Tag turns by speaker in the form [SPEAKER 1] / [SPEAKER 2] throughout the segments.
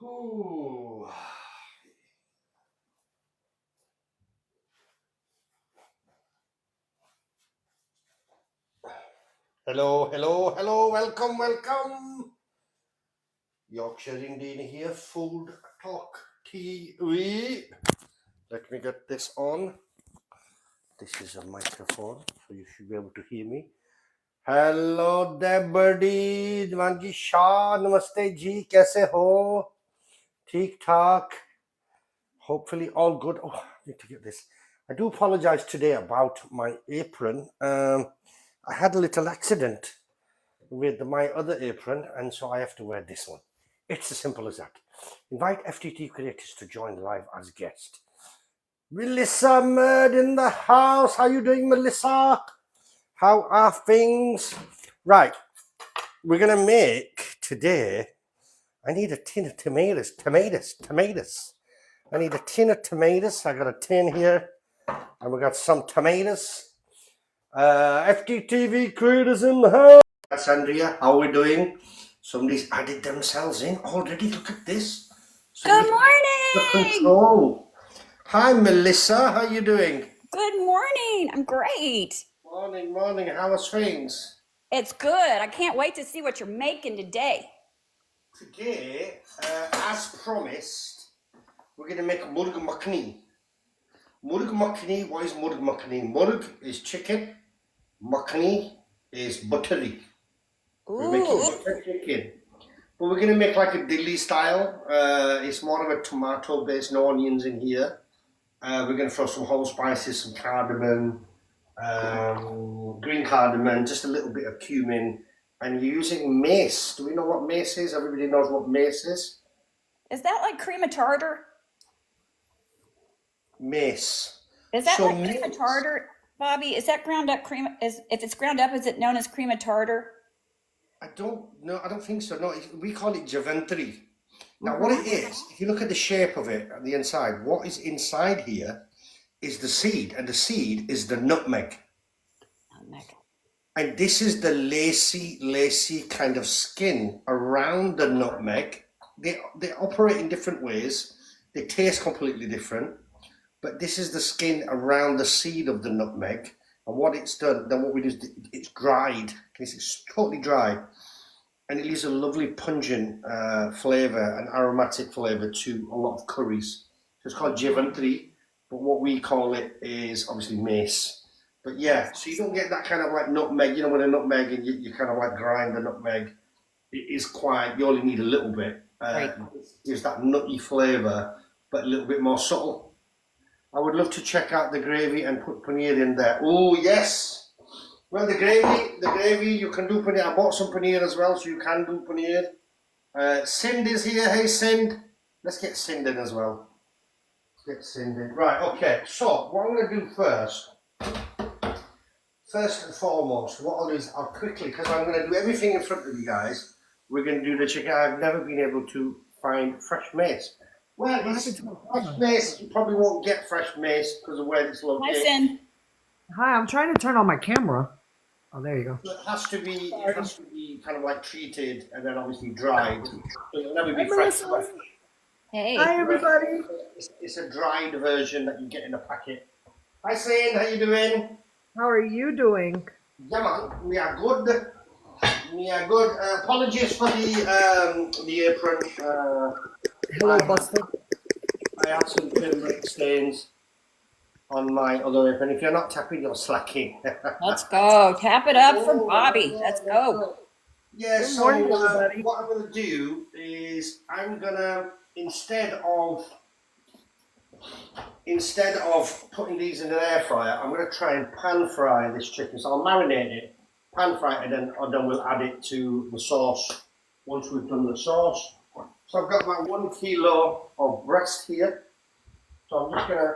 [SPEAKER 1] Ooh. Hello, hello, hello, welcome, welcome. Yorkshire Indian here, Food Talk TV. Let me get this on. This is a microphone, so you should be able to hear me. Hello there, buddy. Dwanji Shah, namaste ji. Kaise ho? Theek thak. Hopefully all good. Oh, I need to get this. I do apologize today about my apron. I had a little accident with my other apron, and so I have to wear this one. It's as simple as that. Invite FTT creators to join live as guest. Melissa Murd in the house. How you doing, Melissa? How are things? Right, we're gonna make today. I need a tin of tomatoes. I need a tin of tomatoes. I got a tin here, and we got some tomatoes. FTTV creators in the house. That's Andrea. How are we doing? Somebody's added themselves in already. Look at this.
[SPEAKER 2] Good morning.
[SPEAKER 1] Control. Hi, Melissa. How you doing?
[SPEAKER 2] Good morning. I'm great.
[SPEAKER 1] Morning, morning. How are things?
[SPEAKER 2] It's good. I can't wait to see what you're making today.
[SPEAKER 1] Today, as promised, we're going to make murg makhani. Murg makhani. What is murg makhani? Murg is chicken. Makhani is buttery. We're making butter chicken. But we're going to make like a dilly style. It's more of a tomato based, no onions in here. We're going to throw some whole spices, some cardamom, green cardamom, just a little bit of cumin. And you're using mace. Do we know what mace is? Everybody knows what mace is.
[SPEAKER 2] Is that like cream of tartar?
[SPEAKER 1] Mace.
[SPEAKER 2] Is that like cream of tartar, Bobby? Is that ground up cream? If it's ground up, is it known as cream of tartar?
[SPEAKER 1] I don't know. I don't think so. No, we call it javentry. Now, what it is, if you look at the shape of it at the inside, what is inside here is the seed, and the seed is the nutmeg. And this is the lacy kind of skin around the nutmeg. They operate in different ways. They taste completely different. But this is the skin around the seed of the nutmeg. And what it's done, then what we do is it's dried. It's totally dry. And it leaves a lovely pungent flavour and aromatic flavour to a lot of curries. So it's called javentry, but what we call it is obviously mace. But yeah, so you don't get that kind of like nutmeg, you know, with a nutmeg and you kind of like grind the nutmeg. It is quite, you only need a little bit.
[SPEAKER 2] Right.
[SPEAKER 1] It's that nutty flavour, but a little bit more subtle. I would love to check out the gravy and put paneer in there. Oh, yes. Well, the gravy, you can do paneer. I bought some paneer as well, so you can do paneer. Sind is here. Hey, Sind. Let's get Sind in as well. Let's get Sind in. Right, okay. So, what I'm going to do first and foremost, what I'll do is I'll quickly, because I'm going to do everything in front of you guys, we're going to do the chicken. I've never been able to find fresh mace. Well, fresh mace, you probably won't get fresh mace because of where it's located.
[SPEAKER 2] Hi, Sin.
[SPEAKER 3] Hi, I'm trying to turn on my camera. Oh, there you go.
[SPEAKER 1] So it has to be kind of like treated and then obviously dried. So it'll never be fresh.
[SPEAKER 2] Hey.
[SPEAKER 3] Hi, everybody.
[SPEAKER 1] It's a dried version that you get in a packet. Hi, Sain, how you doing?
[SPEAKER 3] How are you doing?
[SPEAKER 1] Yeah, man, we are good. We are good. Apologies for the apron.
[SPEAKER 3] Hello, Buster.
[SPEAKER 1] I have some turmeric stains on my other apron. If you're not tapping, you're slacking.
[SPEAKER 2] Let's go. Tap it up for Bobby. Let's go.
[SPEAKER 1] Yeah, so
[SPEAKER 3] morning,
[SPEAKER 1] what I'm going to do is I'm going to, instead of putting these in an air fryer, I'm going to try and pan fry this chicken. So I'll marinate it, pan fry it, and then we'll add it to the sauce once we've done the sauce. So I've got my 1 kilo of breast here. So I'm just going to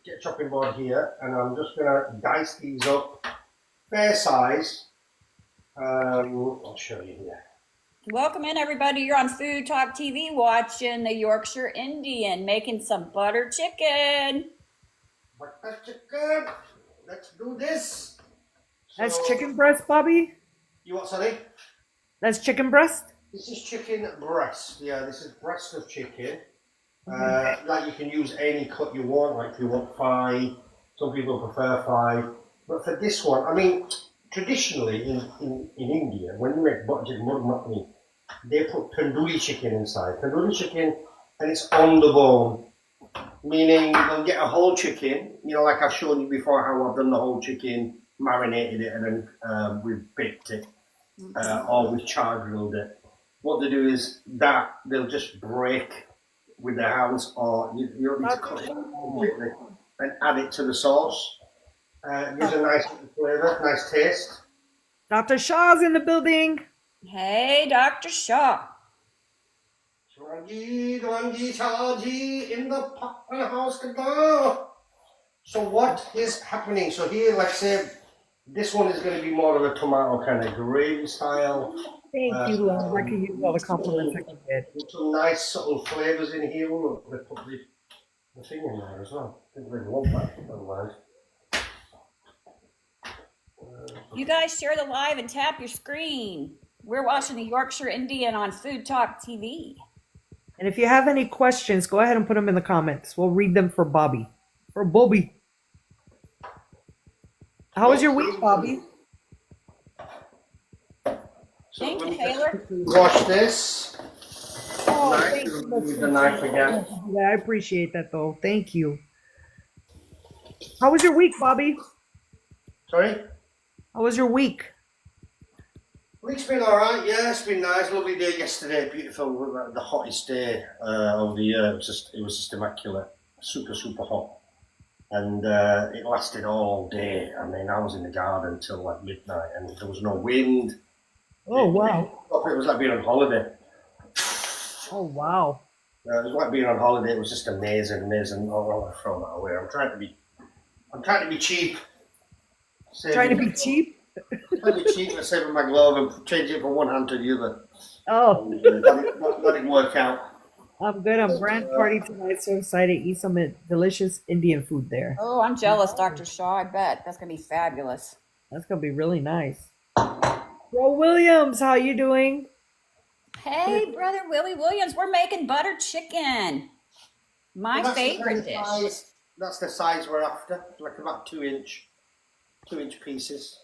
[SPEAKER 1] get a chopping board here, and I'm just going to dice these up, fair size. I'll show you here.
[SPEAKER 2] Welcome in, everybody. You're on Food Talk TV watching the Yorkshire Indian making some butter chicken.
[SPEAKER 1] Butter chicken. Let's do this.
[SPEAKER 3] That's chicken breast, Bobby?
[SPEAKER 1] You what, sorry?
[SPEAKER 3] That's chicken breast?
[SPEAKER 1] This is chicken breast. Yeah, this is breast of chicken. Like you can use any cut you want. Like if you want thigh, some people prefer thigh. But for this one, I mean, traditionally in India, when you make butter chicken, mutton makni, they put tandoori chicken inside. Tandoori chicken, and it's on the bone. Meaning they'll get a whole chicken, you know, like I've shown you before how I've done the whole chicken, marinated it, and then we've baked it, or we've char grilled it. What they do is that they'll just break with their hands, or you don't need to cut it completely, and add it to the sauce. Gives a nice flavour, nice taste.
[SPEAKER 3] Dr. Shaw's in the building.
[SPEAKER 2] Hey, Dr. Shaw.
[SPEAKER 1] Dwangi, Chaji in the house. So what is happening? So here, like I said, this one is going to be more of a tomato kind of gravy style.
[SPEAKER 3] Thank you, love. I can use all the compliments I can get.
[SPEAKER 1] Some nice subtle flavours in here. Look, they put the thing in there as well. I think they want that otherwise.
[SPEAKER 2] You guys share the live and tap your screen. We're watching the Yorkshire Indian on Food Talk TV.
[SPEAKER 3] And if you have any questions, go ahead and put them in the comments. We'll read them for Bobby. For Bobby. How was your week, Bobby?
[SPEAKER 1] So
[SPEAKER 2] Thank you, Taylor.
[SPEAKER 1] Wash this.
[SPEAKER 3] Oh,
[SPEAKER 1] Knife.
[SPEAKER 3] thank you.
[SPEAKER 1] Use the knife again.
[SPEAKER 3] Yeah, I appreciate that, though. Thank you. How was your week, Bobby?
[SPEAKER 1] Sorry?
[SPEAKER 3] How was your week?
[SPEAKER 1] Week's been alright, yeah, it's been nice. Lovely day yesterday, beautiful, the hottest day of the year. It was just immaculate, super, super hot. And it lasted all day. I mean, I was in the garden till like midnight and there was no wind.
[SPEAKER 3] Oh, wow.
[SPEAKER 1] It was like being on holiday.
[SPEAKER 3] Oh, wow.
[SPEAKER 1] It was like being on holiday. It was just amazing, amazing. Oh, I'll throw that away. I'm trying to be cheap.
[SPEAKER 3] Trying to be cheap?
[SPEAKER 1] Trying to be cheap and saving my glove and change it from one hand to the other.
[SPEAKER 3] Oh.
[SPEAKER 1] That didn't work out.
[SPEAKER 3] I'm good. I'm grand party tonight. So excited to eat some delicious Indian food there.
[SPEAKER 2] Oh, I'm jealous, Dr. Shaw. I bet. That's going to be fabulous.
[SPEAKER 3] That's going to be really nice. Bro Williams, how you doing?
[SPEAKER 2] Hey, Brother Willie Williams, we're making butter chicken. My favorite dish.
[SPEAKER 1] That's the size we're after, like about 2-inch pieces.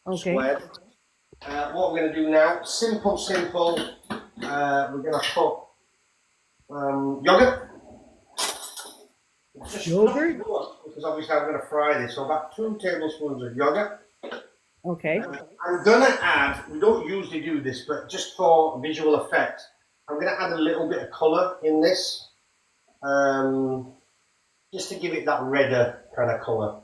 [SPEAKER 3] Okay.
[SPEAKER 1] Squared. What we're going to do now, simple. We're going to put yogurt.
[SPEAKER 3] Yogurt?
[SPEAKER 1] Because obviously I'm going to fry this, so about 2 tablespoons of yogurt.
[SPEAKER 3] Okay.
[SPEAKER 1] I'm going to add, we don't usually do this, but just for visual effect, I'm going to add a little bit of colour in this, just to give it that redder kind of colour.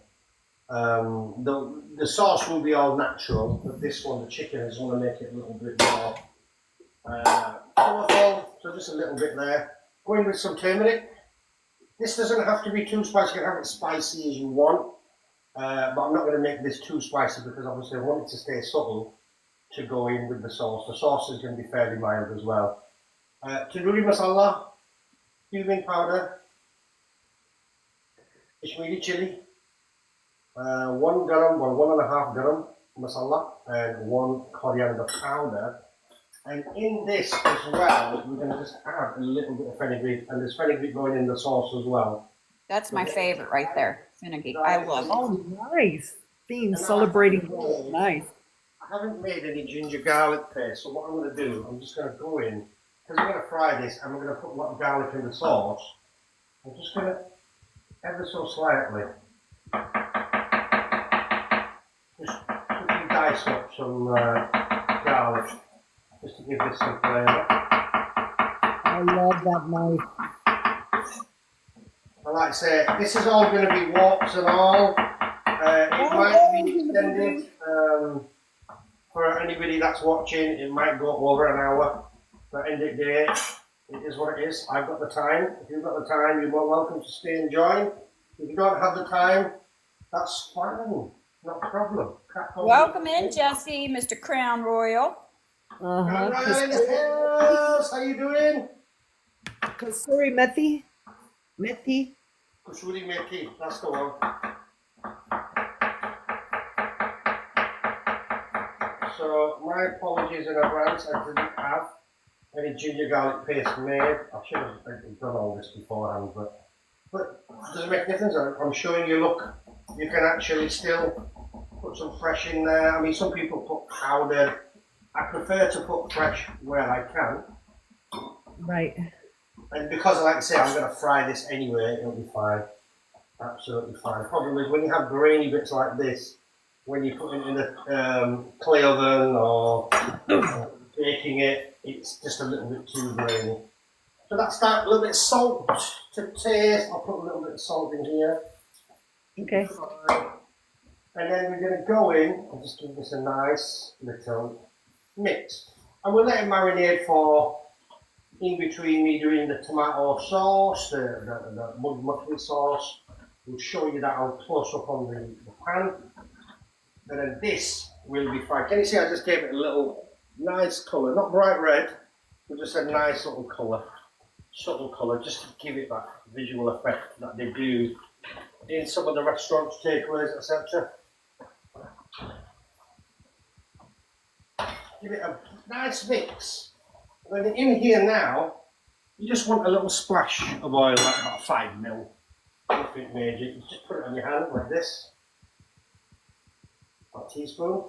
[SPEAKER 1] The sauce will be all natural, but this one, the chicken, I just want to make it a little bit more colourful, so just a little bit there. Go in with some turmeric. This doesn't have to be too spicy, you can have it spicy as you want, but I'm not going to make this too spicy because obviously I want it to stay subtle to go in with the sauce. The sauce is going to be fairly mild as well. Tandoori masala, cumin powder, Kashmiri chili, 1 garam or 1.5 garam masala, and 1 coriander powder. And in this as well, we're going to just add a little bit of fenugreek, and there's fenugreek going in the sauce as well.
[SPEAKER 2] That's my favorite right there. Fenugreek. I love it.
[SPEAKER 3] Oh, nice. Theme celebrating. Nice.
[SPEAKER 1] I haven't made any ginger garlic paste, so what I'm going to do, I'm just going to go in, because I'm going to fry this, and we're going to put a lot of garlic in the sauce. I'm just going to, ever so slightly, just quickly dice up some garlic, just to give this some flavour.
[SPEAKER 3] I love that knife.
[SPEAKER 1] And like I say, this is all going to be woks and all. It might be extended for anybody that's watching. It might go over an hour. But end of the day, it is what it is. I've got the time. If you've got the time, you're more welcome to stay and join. If you don't have the time, that's fine. Not a problem.
[SPEAKER 2] Welcome in, Jesse, Mr. Crown Royal.
[SPEAKER 1] Ryan, yes. How you doing?
[SPEAKER 3] Kasuri methi.
[SPEAKER 1] Kasuri methi, that's the one. So my apologies in advance. I didn't have any ginger garlic paste made. I should have done all this beforehand, but it doesn't make a difference. I'm showing you, look, you can actually still put some fresh in there. I mean, some people put powdered. I prefer to put fresh where I can.
[SPEAKER 3] Right.
[SPEAKER 1] And because, like I say, I'm going to fry this anyway, it'll be fine. Absolutely fine. The problem is when you have grainy bits like this, when you put it in the clay oven or baking it, it's just a little bit too grainy. So that's that. A little bit of salt to taste. I'll put a little bit of salt in here.
[SPEAKER 3] Okay.
[SPEAKER 1] And then we're going to go in and just give this a nice little mix. And we'll let it marinate for in between me doing the tomato sauce, the mud mustard sauce. We'll show you that on close up on the pan. And then this will be fried. Can you see I just gave it a little nice colour, not bright red, but just a nice little colour, subtle colour, just to give it that visual effect that they do in some of the restaurants, takeaways, etc. Give it a nice mix. And then in here now, you just want a little splash of oil, like about 5 ml. Nothing major. You just put it on your hand like this. A teaspoon.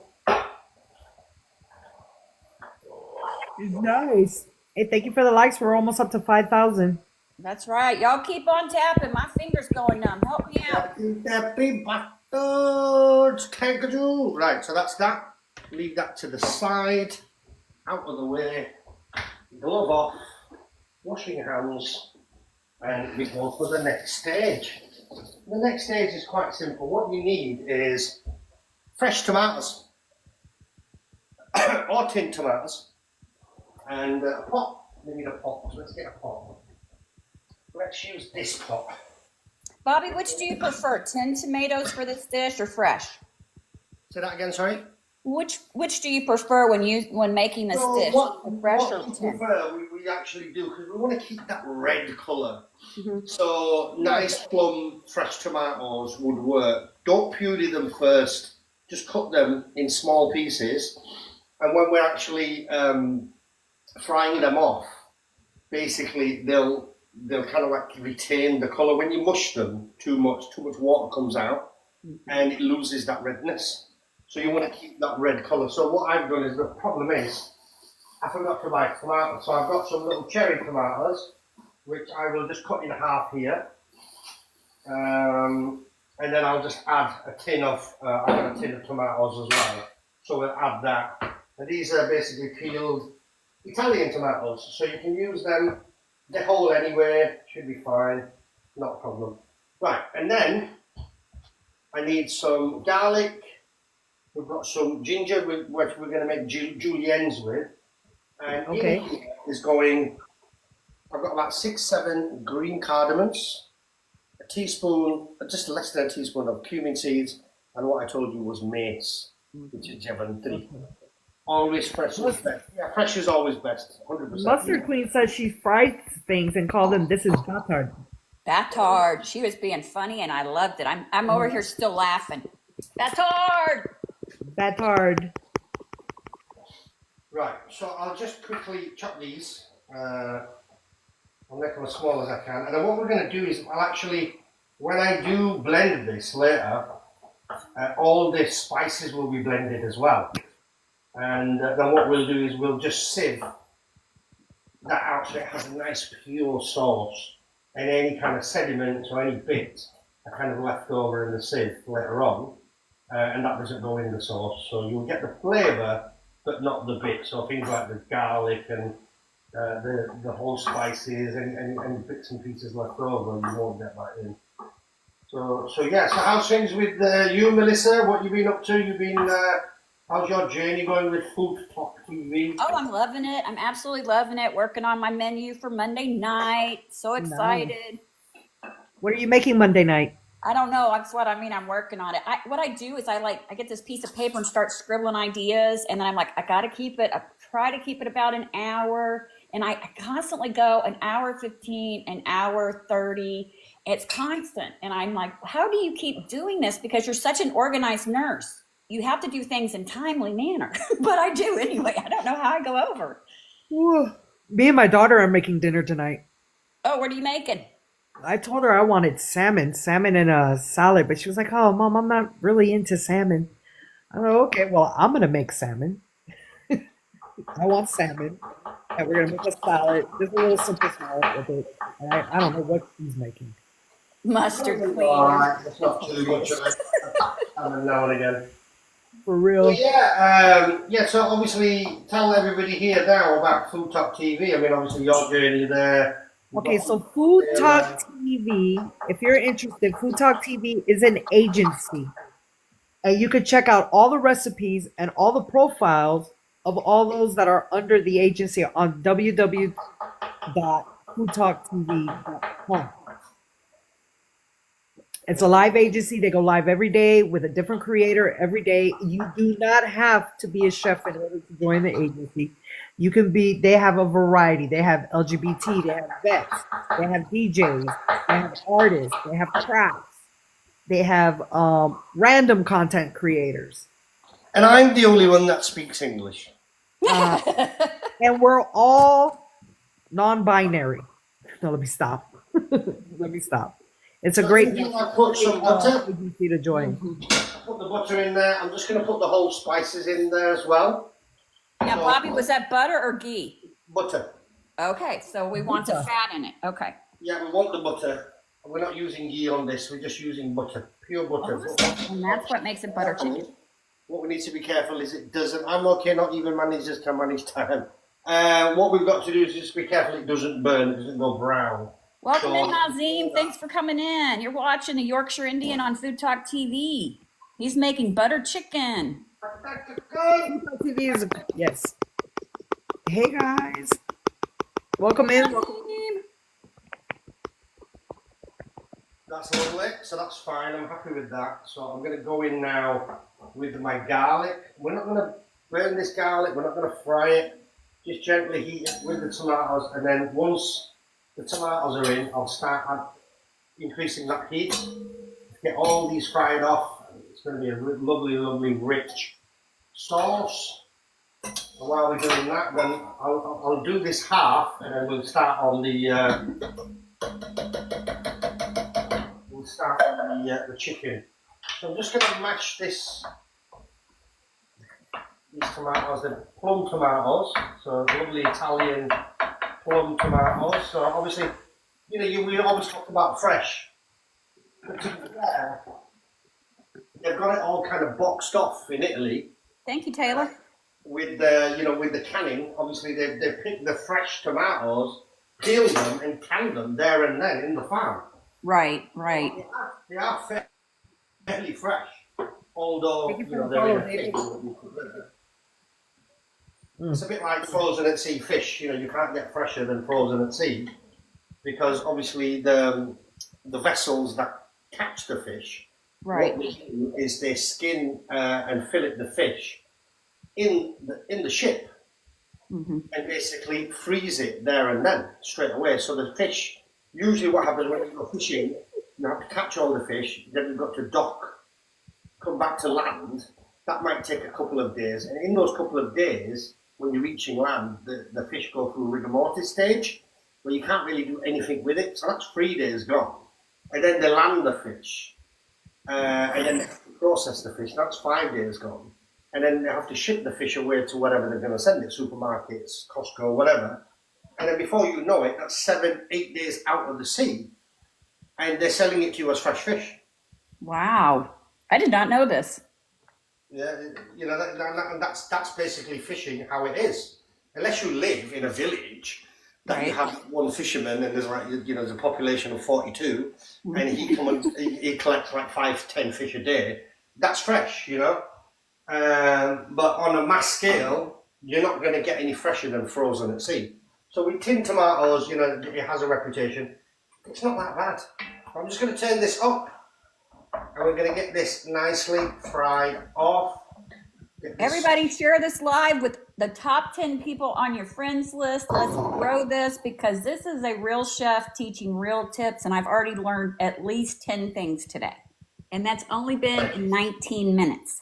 [SPEAKER 3] Nice. Hey, thank you for the likes. We're almost up to 5,000.
[SPEAKER 2] That's right. Y'all keep on tapping. My finger's going numb. Help me out.
[SPEAKER 1] Happy bastard. Kangaroo. Right, so that's that. Leave that to the side. Out of the way. Glove off. Washing your hands. And we go for the next stage. The next stage is quite simple. What you need is fresh tomatoes. Or tinned tomatoes. And a pot. We need a pot. So let's get a pot. Let's use this pot.
[SPEAKER 2] Bobby, which do you prefer? Tinned tomatoes for this dish or fresh?
[SPEAKER 1] Say that again, sorry?
[SPEAKER 2] Which do you prefer when making this dish? Fresh or
[SPEAKER 1] we
[SPEAKER 2] tinned?
[SPEAKER 1] prefer, we actually do, because we want to keep that red colour. So nice plum fresh tomatoes would work. Don't puree them first. Just cut them in small pieces. And when we're actually frying them off, basically they'll kind of like retain the colour. When you mush them too much water comes out and it loses that redness. So you want to keep that red colour. So what I've done is, the problem is, I forgot to buy tomatoes. So I've got some little cherry tomatoes, which I will just cut in half here. And then I'll just add a tin of tomatoes as well. So we'll add that. And these are basically peeled Italian tomatoes. So you can use them. They're whole anyway, should be fine, not a problem. Right, and then I need some garlic. We've got some ginger, which we're going to make juliennes with. And in here is going, I've got about 6-7 green cardamoms, a teaspoon, just less than a teaspoon of cumin seeds, and what I told you was mace, which is Jevon. Always fresh is best. Yeah, fresh is always best, 100%.
[SPEAKER 3] Mustard Queen says she fries things and called them, this is batard.
[SPEAKER 2] Batard. She was being funny and I loved it. I'm over here still laughing. Batard.
[SPEAKER 3] Batard.
[SPEAKER 1] Right, so I'll just quickly chop these. I'll make them as small as I can. And then what we're going to do is, I'll actually, when I do blend this later, all the spices will be blended as well. And then what we'll do is we'll just sieve that out so it has a nice pure sauce. And any kind of sediments or any bits are kind of left over in the sieve later on. And that doesn't go in the sauce. So you'll get the flavour, but not the bits. So things like the garlic and the whole spices, any bits and pieces left over, you won't get that in. So yeah, so how's things with you, Melissa? What you been up to? You've been, how's your journey going with FoodtokTV?
[SPEAKER 2] Oh, I'm loving it. I'm absolutely loving it. Working on my menu for Monday night. So excited.
[SPEAKER 3] Nice. What are you making Monday night?
[SPEAKER 2] I don't know. That's what I mean. I'm working on it. What I do is I get this piece of paper and start scribbling ideas. And then I'm like, I got to keep it. I try to keep it about an hour. And I constantly go an hour 15, an hour 30. It's constant. And I'm like, how do you keep doing this? Because you're such an organized nurse. You have to do things in timely manner. But I do anyway. I don't know how I go over.
[SPEAKER 3] Me and my daughter are making dinner tonight.
[SPEAKER 2] Oh, what are you making?
[SPEAKER 3] I told her I wanted salmon and a salad, but she was like, "Oh, Mom, I'm not really into salmon." I'm like, "Okay, well, I'm gonna make salmon. I want salmon, and we're gonna make a salad, just a little simple salad with it." And I don't know what she's making.
[SPEAKER 2] Mustard queen.
[SPEAKER 1] Alright, that's not too much of it. Every now and again.
[SPEAKER 3] For
[SPEAKER 1] So
[SPEAKER 3] real.
[SPEAKER 1] yeah, so obviously tell everybody here now about Food Talk TV. I mean, obviously your journey there. We've
[SPEAKER 3] Okay,
[SPEAKER 1] got
[SPEAKER 3] so Food Talk TV, if you're interested, Food Talk TV is an agency. And you could check out all the recipes and all the profiles of all those that are under the agency on www.foodtalktv.com. It's a live agency. They go live every day with a different creator every day. You do not have to be a chef in order to join the agency. You can be, they have a variety. They have LGBT, they have vets, they have DJs, they have artists, they have crafts, they have random content creators.
[SPEAKER 1] And I'm the only one that speaks English.
[SPEAKER 3] And we're all non-binary. No, let me stop. Let me stop. It's a great
[SPEAKER 1] I put some butter.
[SPEAKER 3] agency to join.
[SPEAKER 1] Put the butter in there. I'm just going to put the whole spices in there as well.
[SPEAKER 2] Now, Bobby, was that butter or ghee?
[SPEAKER 1] Butter.
[SPEAKER 2] Okay, so we want the fat in it. Okay.
[SPEAKER 1] Yeah, we want the butter. We're not using ghee on this. We're just using butter, pure butter.
[SPEAKER 2] And that's what makes it butter chicken.
[SPEAKER 1] What we need to be careful is it doesn't. I'm okay. Not even managers can manage time. What we've got to do is just be careful it doesn't burn. It doesn't go brown.
[SPEAKER 2] Welcome in, Nazim. Thanks for coming in. You're watching the Yorkshire Indian on Food Talk TV. He's making butter chicken.
[SPEAKER 3] TV is yes. Hey guys, welcome in.
[SPEAKER 1] That's lovely. So that's fine. I'm happy with that. So I'm going to go in now with my garlic. We're not going to burn this garlic. We're not going to fry it. Just gently heat it with the tomatoes, and then once the tomatoes are in, I'll start increasing that heat. Get all these fried off. It's going to be a lovely, lovely, rich sauce. And while we're doing that, then I'll do this half, and then we'll start on the the chicken. So I'm just going to mash these tomatoes. They're plum tomatoes, so lovely Italian plum tomatoes. So obviously, we always talk about fresh. But to be fair, they've got it all kind of boxed off in Italy.
[SPEAKER 2] Thank you, Taylor.
[SPEAKER 1] With the canning, obviously they pick the fresh tomatoes, peel them, and can them there and then in the farm.
[SPEAKER 2] Right.
[SPEAKER 1] They are fairly fresh, although they're in a cage. It's a bit like frozen at sea fish. You can't get fresher than frozen at sea, because obviously the vessels that catch the fish,
[SPEAKER 2] right,
[SPEAKER 1] what they do is they skin and fillet the fish in the ship, and basically freeze it there and then straight away. So the fish, usually what happens when you go fishing, you have to catch all the fish, then you've got to dock, come back to land. That might take a couple of days, and in those couple of days, when you're reaching land, the fish go through rigor mortis stage, where you can't really do anything with it. So that's 3 days gone. And then they land the fish, and then they have to process the fish. That's 5 days gone. And then they have to ship the fish away to wherever they're going to send it, supermarkets, Costco, whatever. And then before you know it, that's 7-8 days out of the sea, and they're selling it to you as fresh fish.
[SPEAKER 2] Wow, I did not know this.
[SPEAKER 1] Yeah, that's basically fishing how it is. Unless you live in a village that you have one fisherman and there's there's a population of 42, and he collects like 5-10 fish a day. That's fresh, But on a mass scale, you're not going to get any fresher than frozen at sea. So with tinned tomatoes, it has a reputation. It's not that bad. I'm just going to turn this up, and we're going to get this nicely fried off.
[SPEAKER 2] Everybody share this live with the top 10 people on your friends list. Let's grow this, because this is a real chef teaching real tips, and I've already learned at least 10 things today. And that's only been in 19 minutes.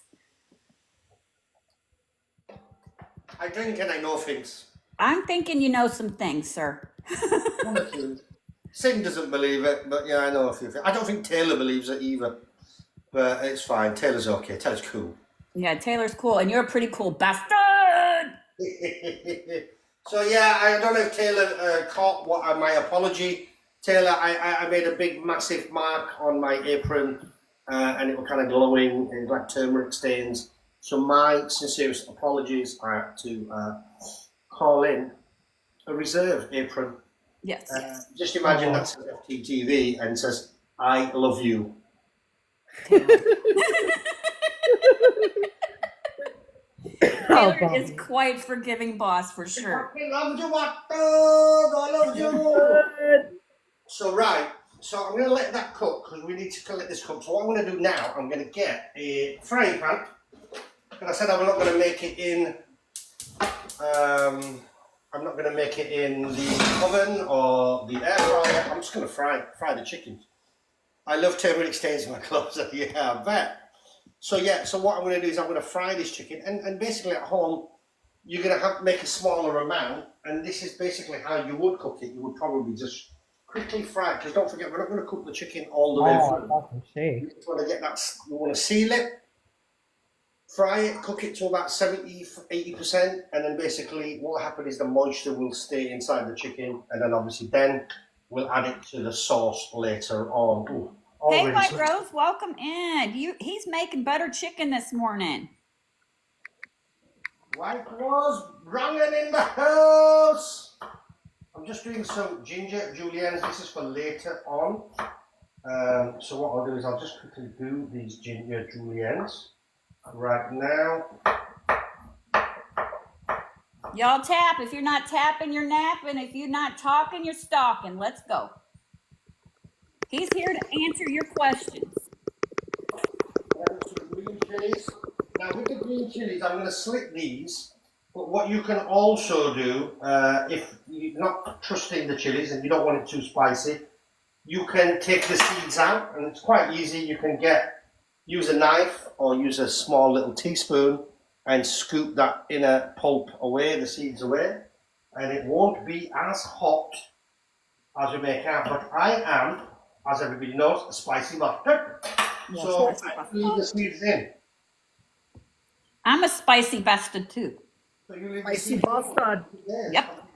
[SPEAKER 1] I drink and I know things.
[SPEAKER 2] I'm thinking you know some things, sir.
[SPEAKER 1] Sin doesn't believe it, but yeah, I know a few things. I don't think Taylor believes it either, but it's fine. Taylor's okay. Taylor's cool.
[SPEAKER 2] Yeah, Taylor's cool, and you're a pretty cool bastard.
[SPEAKER 1] So yeah, I don't know if Taylor caught what my apology. Taylor, I made a big, massive mark on my apron, and it was kind of glowing. It was like turmeric stains. So my sincerest apologies are to call in a reserve apron.
[SPEAKER 2] Yes.
[SPEAKER 1] Just imagine that's FTTV and says, "I love you."
[SPEAKER 2] Taylor is quite forgiving boss for sure.
[SPEAKER 1] I love you, I love you. So right, so I'm going to let that cook because we need to let this cook. So what I'm going to do now, I'm going to get a frying pan. And I said I'm not going to make it in. I'm not going to make it in the oven or the air fryer. I'm just going to fry the chicken. I love turmeric stains in my clothes. Yeah, I bet. So yeah, so what I'm going to do is I'm going to fry this chicken, and basically at home you're going to have to make a smaller amount, and this is basically how you would cook it. You would probably just quickly fry it, because don't forget we're not going to cook the chicken all the way through. You just want to get that. You want to seal it, fry it, cook it to about 70-80%, and then basically what will happen is the moisture will stay inside the chicken, and then obviously then we'll add it to the sauce later on. Ooh.
[SPEAKER 2] Hey, White Rose, welcome in. He's making butter chicken this morning.
[SPEAKER 1] White Rose, running in the house. I'm just doing some ginger juliennes. This is for later on. So what I'll do is I'll just quickly do these ginger juliennes right now.
[SPEAKER 2] Y'all tap. If you're not tapping, you're napping. If you're not talking, you're stalking. Let's go. He's here to answer your questions.
[SPEAKER 1] Green chilies. Now with the green chilies, I'm going to slit these. But what you can also do, if you're not trusting the chilies and you don't want it too spicy, you can take the seeds out, and it's quite easy. You can use a knife or use a small little teaspoon and scoop that inner pulp away, the seeds away, and it won't be as hot as you make out. But I am, as everybody knows, a spicy bastard.
[SPEAKER 2] Yes,
[SPEAKER 1] So I leave the seeds in.
[SPEAKER 2] I'm a spicy bastard too.
[SPEAKER 1] So you leave
[SPEAKER 3] Spicy
[SPEAKER 1] the
[SPEAKER 3] bastard.
[SPEAKER 2] Yep.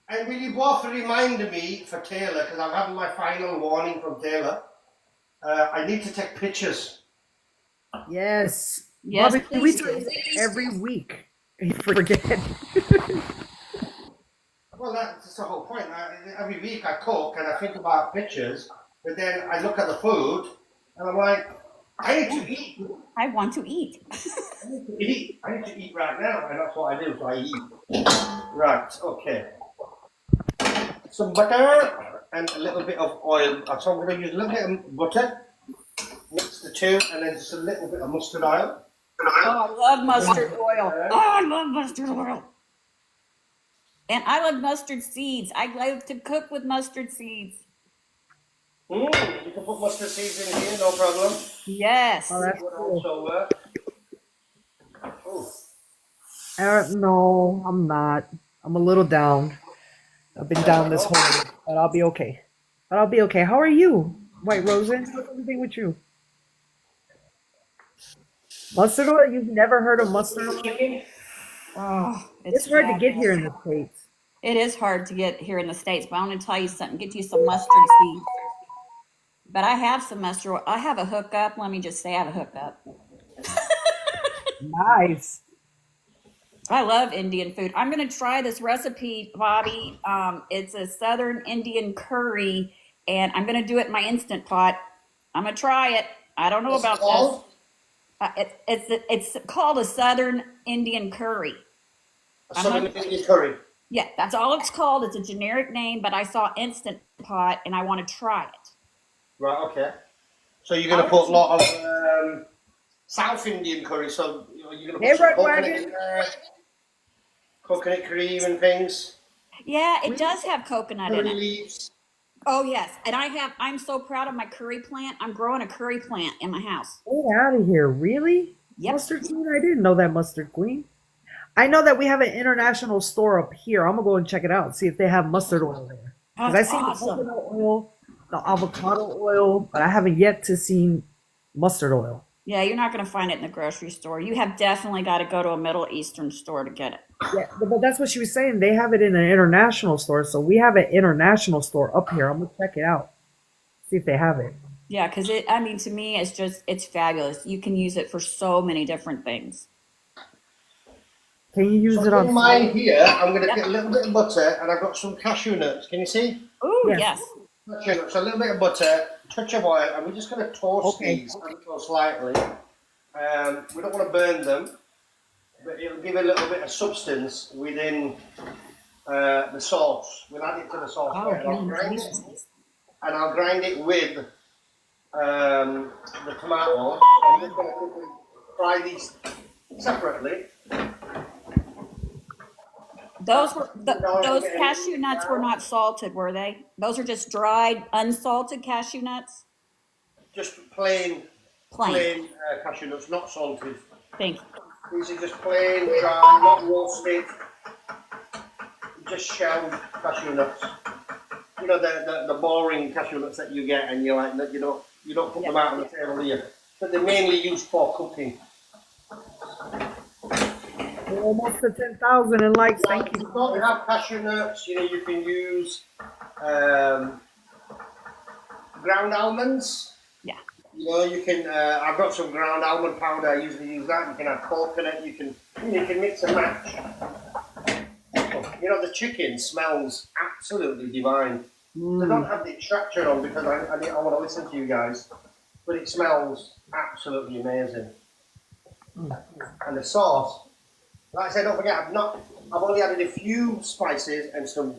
[SPEAKER 1] And will you both remind me for Taylor, because I'm having my final warning from Taylor, I need to take pictures.
[SPEAKER 3] Yes.
[SPEAKER 2] Yes,
[SPEAKER 3] Bobby, we do it every week. You forget.
[SPEAKER 1] Well, that's the whole point. Every week I cook and I think about pictures, but then I look at the food and I'm like, I need to eat.
[SPEAKER 2] I want to eat.
[SPEAKER 1] I need to eat right now, and that's what I do. So I eat. Right. Okay. Some butter and a little bit of oil. So I'm going to use a little bit of butter, mix the two, and then just a little bit of mustard oil.
[SPEAKER 2] Oh, I love mustard oil. Oh, I love mustard oil. And I love mustard seeds. I like to cook with mustard seeds.
[SPEAKER 1] You can put mustard seeds in here, no problem.
[SPEAKER 2] Yes.
[SPEAKER 3] Oh, that's cool.
[SPEAKER 1] Also,
[SPEAKER 3] No, I'm not. I'm a little down. I've been down this whole week, but I'll be okay. How are you, White Rosen? How's everything with you? Mustard oil? You've never heard of mustard oil?
[SPEAKER 2] Oh,
[SPEAKER 3] It's hard to get here in the States.
[SPEAKER 2] It is hard to get here in the States, but I'm going to tell you something. Get you some mustard seeds. But I have some mustard oil. I have a hookup. Let me just say I have a hookup.
[SPEAKER 3] Nice.
[SPEAKER 2] I love Indian food. I'm going to try this recipe, Bobby. It's a Southern Indian curry, and I'm going to do it in my Instant Pot. I'm going to try it. I don't know about this. It's called a Southern Indian curry.
[SPEAKER 1] A Southern Indian curry.
[SPEAKER 2] Yeah, that's all it's called. It's a generic name, but I saw Instant Pot, and I want to try it.
[SPEAKER 1] Right, okay. So you're going to put a lot of South Indian curry, so you're going to put some coconut in there, coconut cream and things.
[SPEAKER 2] Yeah, it does have coconut in it.
[SPEAKER 1] Leaves.
[SPEAKER 2] Oh, yes. And I'm so proud of my curry plant. I'm growing a curry plant in my house.
[SPEAKER 3] Get out of here. Really?
[SPEAKER 2] Yep.
[SPEAKER 3] Mustard queen? I didn't know that, mustard queen. I know that we have an international store up here. I'm gonna go and check it out and see if they have mustard oil there. Because I
[SPEAKER 2] That's
[SPEAKER 3] see the
[SPEAKER 2] awesome.
[SPEAKER 3] coconut oil, the avocado oil, but I haven't yet to see mustard oil.
[SPEAKER 2] Yeah, you're not going to find it in the grocery store. You have definitely got to go to a Middle Eastern store to get it.
[SPEAKER 3] Yeah, but that's what she was saying. They have it in an international store, so we have an international store up here. I'm gonna check it out, see if they have it.
[SPEAKER 2] Yeah, because I mean, to me, it's fabulous. You can use it for so many different things.
[SPEAKER 3] Can you use it
[SPEAKER 1] So
[SPEAKER 3] on
[SPEAKER 1] in
[SPEAKER 3] salad?
[SPEAKER 1] mine here, I'm going to
[SPEAKER 2] Yep.
[SPEAKER 1] get a little bit of butter, and I've got some cashew nuts. Can you see?
[SPEAKER 2] Oh,
[SPEAKER 3] Yes.
[SPEAKER 2] yes.
[SPEAKER 1] Cashew nuts, a little bit of butter, touch of oil, and we're just going to toast
[SPEAKER 3] Okay.
[SPEAKER 1] these ever so slightly. We don't want to burn them, but it'll give a little bit of substance within the sauce. We'll add it to the sauce,
[SPEAKER 2] Oh,
[SPEAKER 1] and I'll grind it with the tomatoes. I'm just going to quickly fry these separately.
[SPEAKER 2] Those cashew nuts were not salted, were they? Those are just dried, unsalted cashew nuts?
[SPEAKER 1] Just plain
[SPEAKER 2] Plain.
[SPEAKER 1] cashew nuts, not salted.
[SPEAKER 2] Thank you.
[SPEAKER 1] These are just plain, dry, not roasted, just shelled cashew nuts. You know the boring cashew nuts that you get, and you like that you don't put them out on the table here. But they're mainly used for cooking.
[SPEAKER 3] We're almost to 10,000 in likes. Thank
[SPEAKER 1] If
[SPEAKER 3] you.
[SPEAKER 1] you don't have cashew nuts, you can use ground almonds.
[SPEAKER 2] Yeah.
[SPEAKER 1] You can. I've got some ground almond powder. I usually use that. You can have coconut. You can mix and match. The chicken smells absolutely divine. They don't have the extractor on because I want to listen to you guys, but it smells absolutely amazing. And the sauce, like I said, don't forget I've only added a few spices and some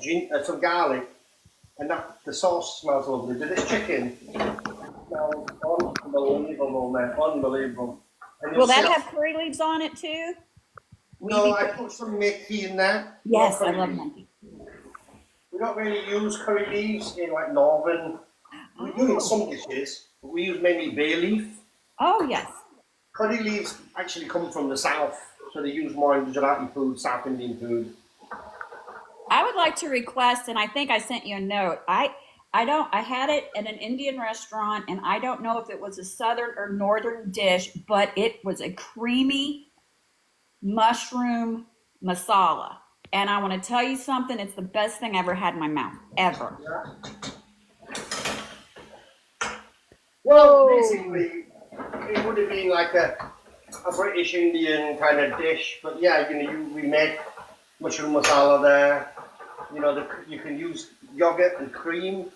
[SPEAKER 1] garlic, and the sauce smells lovely. But this chicken smells unbelievable, man, unbelievable. And
[SPEAKER 2] Will that have curry leaves on it too?
[SPEAKER 1] No, I put some methi in there.
[SPEAKER 2] Yes, I love Maggi.
[SPEAKER 1] We don't really use curry leaves in like northern. We do in some dishes, but we use mainly bay leaf.
[SPEAKER 2] Oh, yes.
[SPEAKER 1] Curry leaves actually come from the south, so they use more in Gujarati food, South Indian food.
[SPEAKER 2] I would like to request, and I think I sent you a note. I had it at an Indian restaurant, and I don't know if it was a southern or northern dish, but it was a creamy mushroom masala. And I want to tell you something, it's the best thing I ever had in my mouth, ever.
[SPEAKER 1] Well, basically, it would have been like a British Indian kind of dish, but yeah, we make mushroom masala there. You can use yogurt and cream.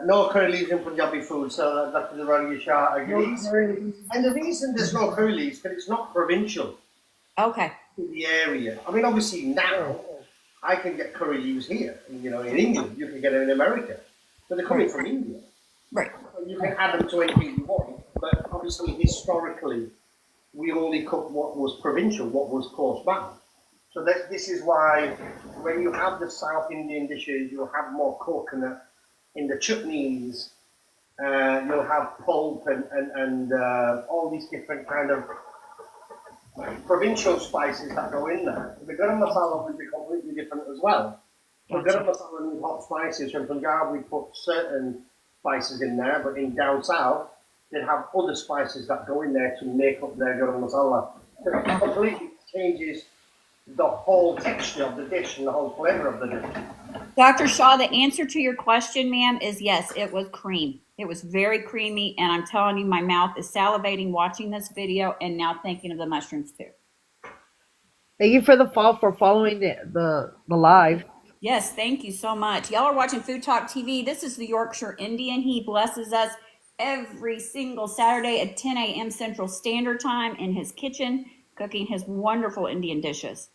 [SPEAKER 1] No curry leaves in Punjabi food, so that's the wrong Yashar agrees. And the reason there's no curry leaves is that it's not provincial.
[SPEAKER 2] Okay.
[SPEAKER 1] In the area. I mean, obviously now I can get curry leaves here. In England, you can get them in America, but they're coming from India.
[SPEAKER 2] Right.
[SPEAKER 1] So you can add them to anything you want, but obviously historically, we only cook what was provincial, what was close by. So this is why when you have the South Indian dishes, you'll have more coconut in the chutneys. You'll have pulp and all these different kind of provincial spices that go in there. The garam masala will be completely different as well. So garam masala and hot spices from Punjab, we put certain spices in there, but in down south, they have other spices that go in there to make up their garam masala. So it completely changes the whole texture of the dish and the whole flavor of the dish.
[SPEAKER 2] Dr. Shaw, the answer to your question, ma'am, is yes, it was cream. It was very creamy, and I'm telling you, my mouth is salivating watching this video and now thinking of the mushrooms too.
[SPEAKER 3] Thank you for following the live.
[SPEAKER 2] Yes, thank you so much. Y'all are watching Food Talk TV. This is the Yorkshire Indian. He blesses us every single Saturday at 10 a.m. Central Standard Time in his kitchen, cooking his wonderful Indian dishes.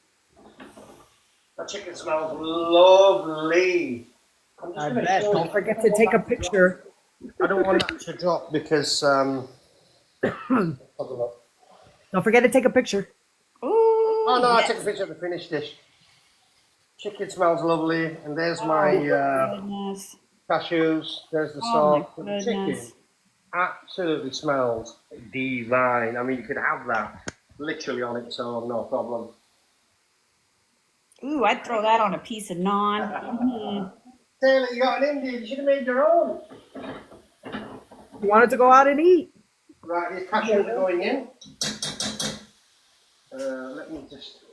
[SPEAKER 1] That chicken smells lovely.
[SPEAKER 3] I bet. Don't forget to take a picture.
[SPEAKER 1] I don't want that to drop because
[SPEAKER 3] Don't forget to take a picture.
[SPEAKER 2] Ooh,
[SPEAKER 1] oh no,
[SPEAKER 2] yes.
[SPEAKER 1] I took a picture of the finished dish. Chicken smells lovely, and there's my
[SPEAKER 2] Goodness.
[SPEAKER 1] cashews. There's the
[SPEAKER 2] Oh,
[SPEAKER 1] sauce.
[SPEAKER 2] my
[SPEAKER 1] The chicken
[SPEAKER 2] goodness.
[SPEAKER 1] absolutely smells divine. I mean, you could have that literally on it, so no problem.
[SPEAKER 2] Ooh, I'd throw that on a piece of naan. Mhm.
[SPEAKER 1] Taylor, you got an Indian. You should have made your own.
[SPEAKER 3] You wanted to go out and eat.
[SPEAKER 1] Right, these cashews are going in. Let me just.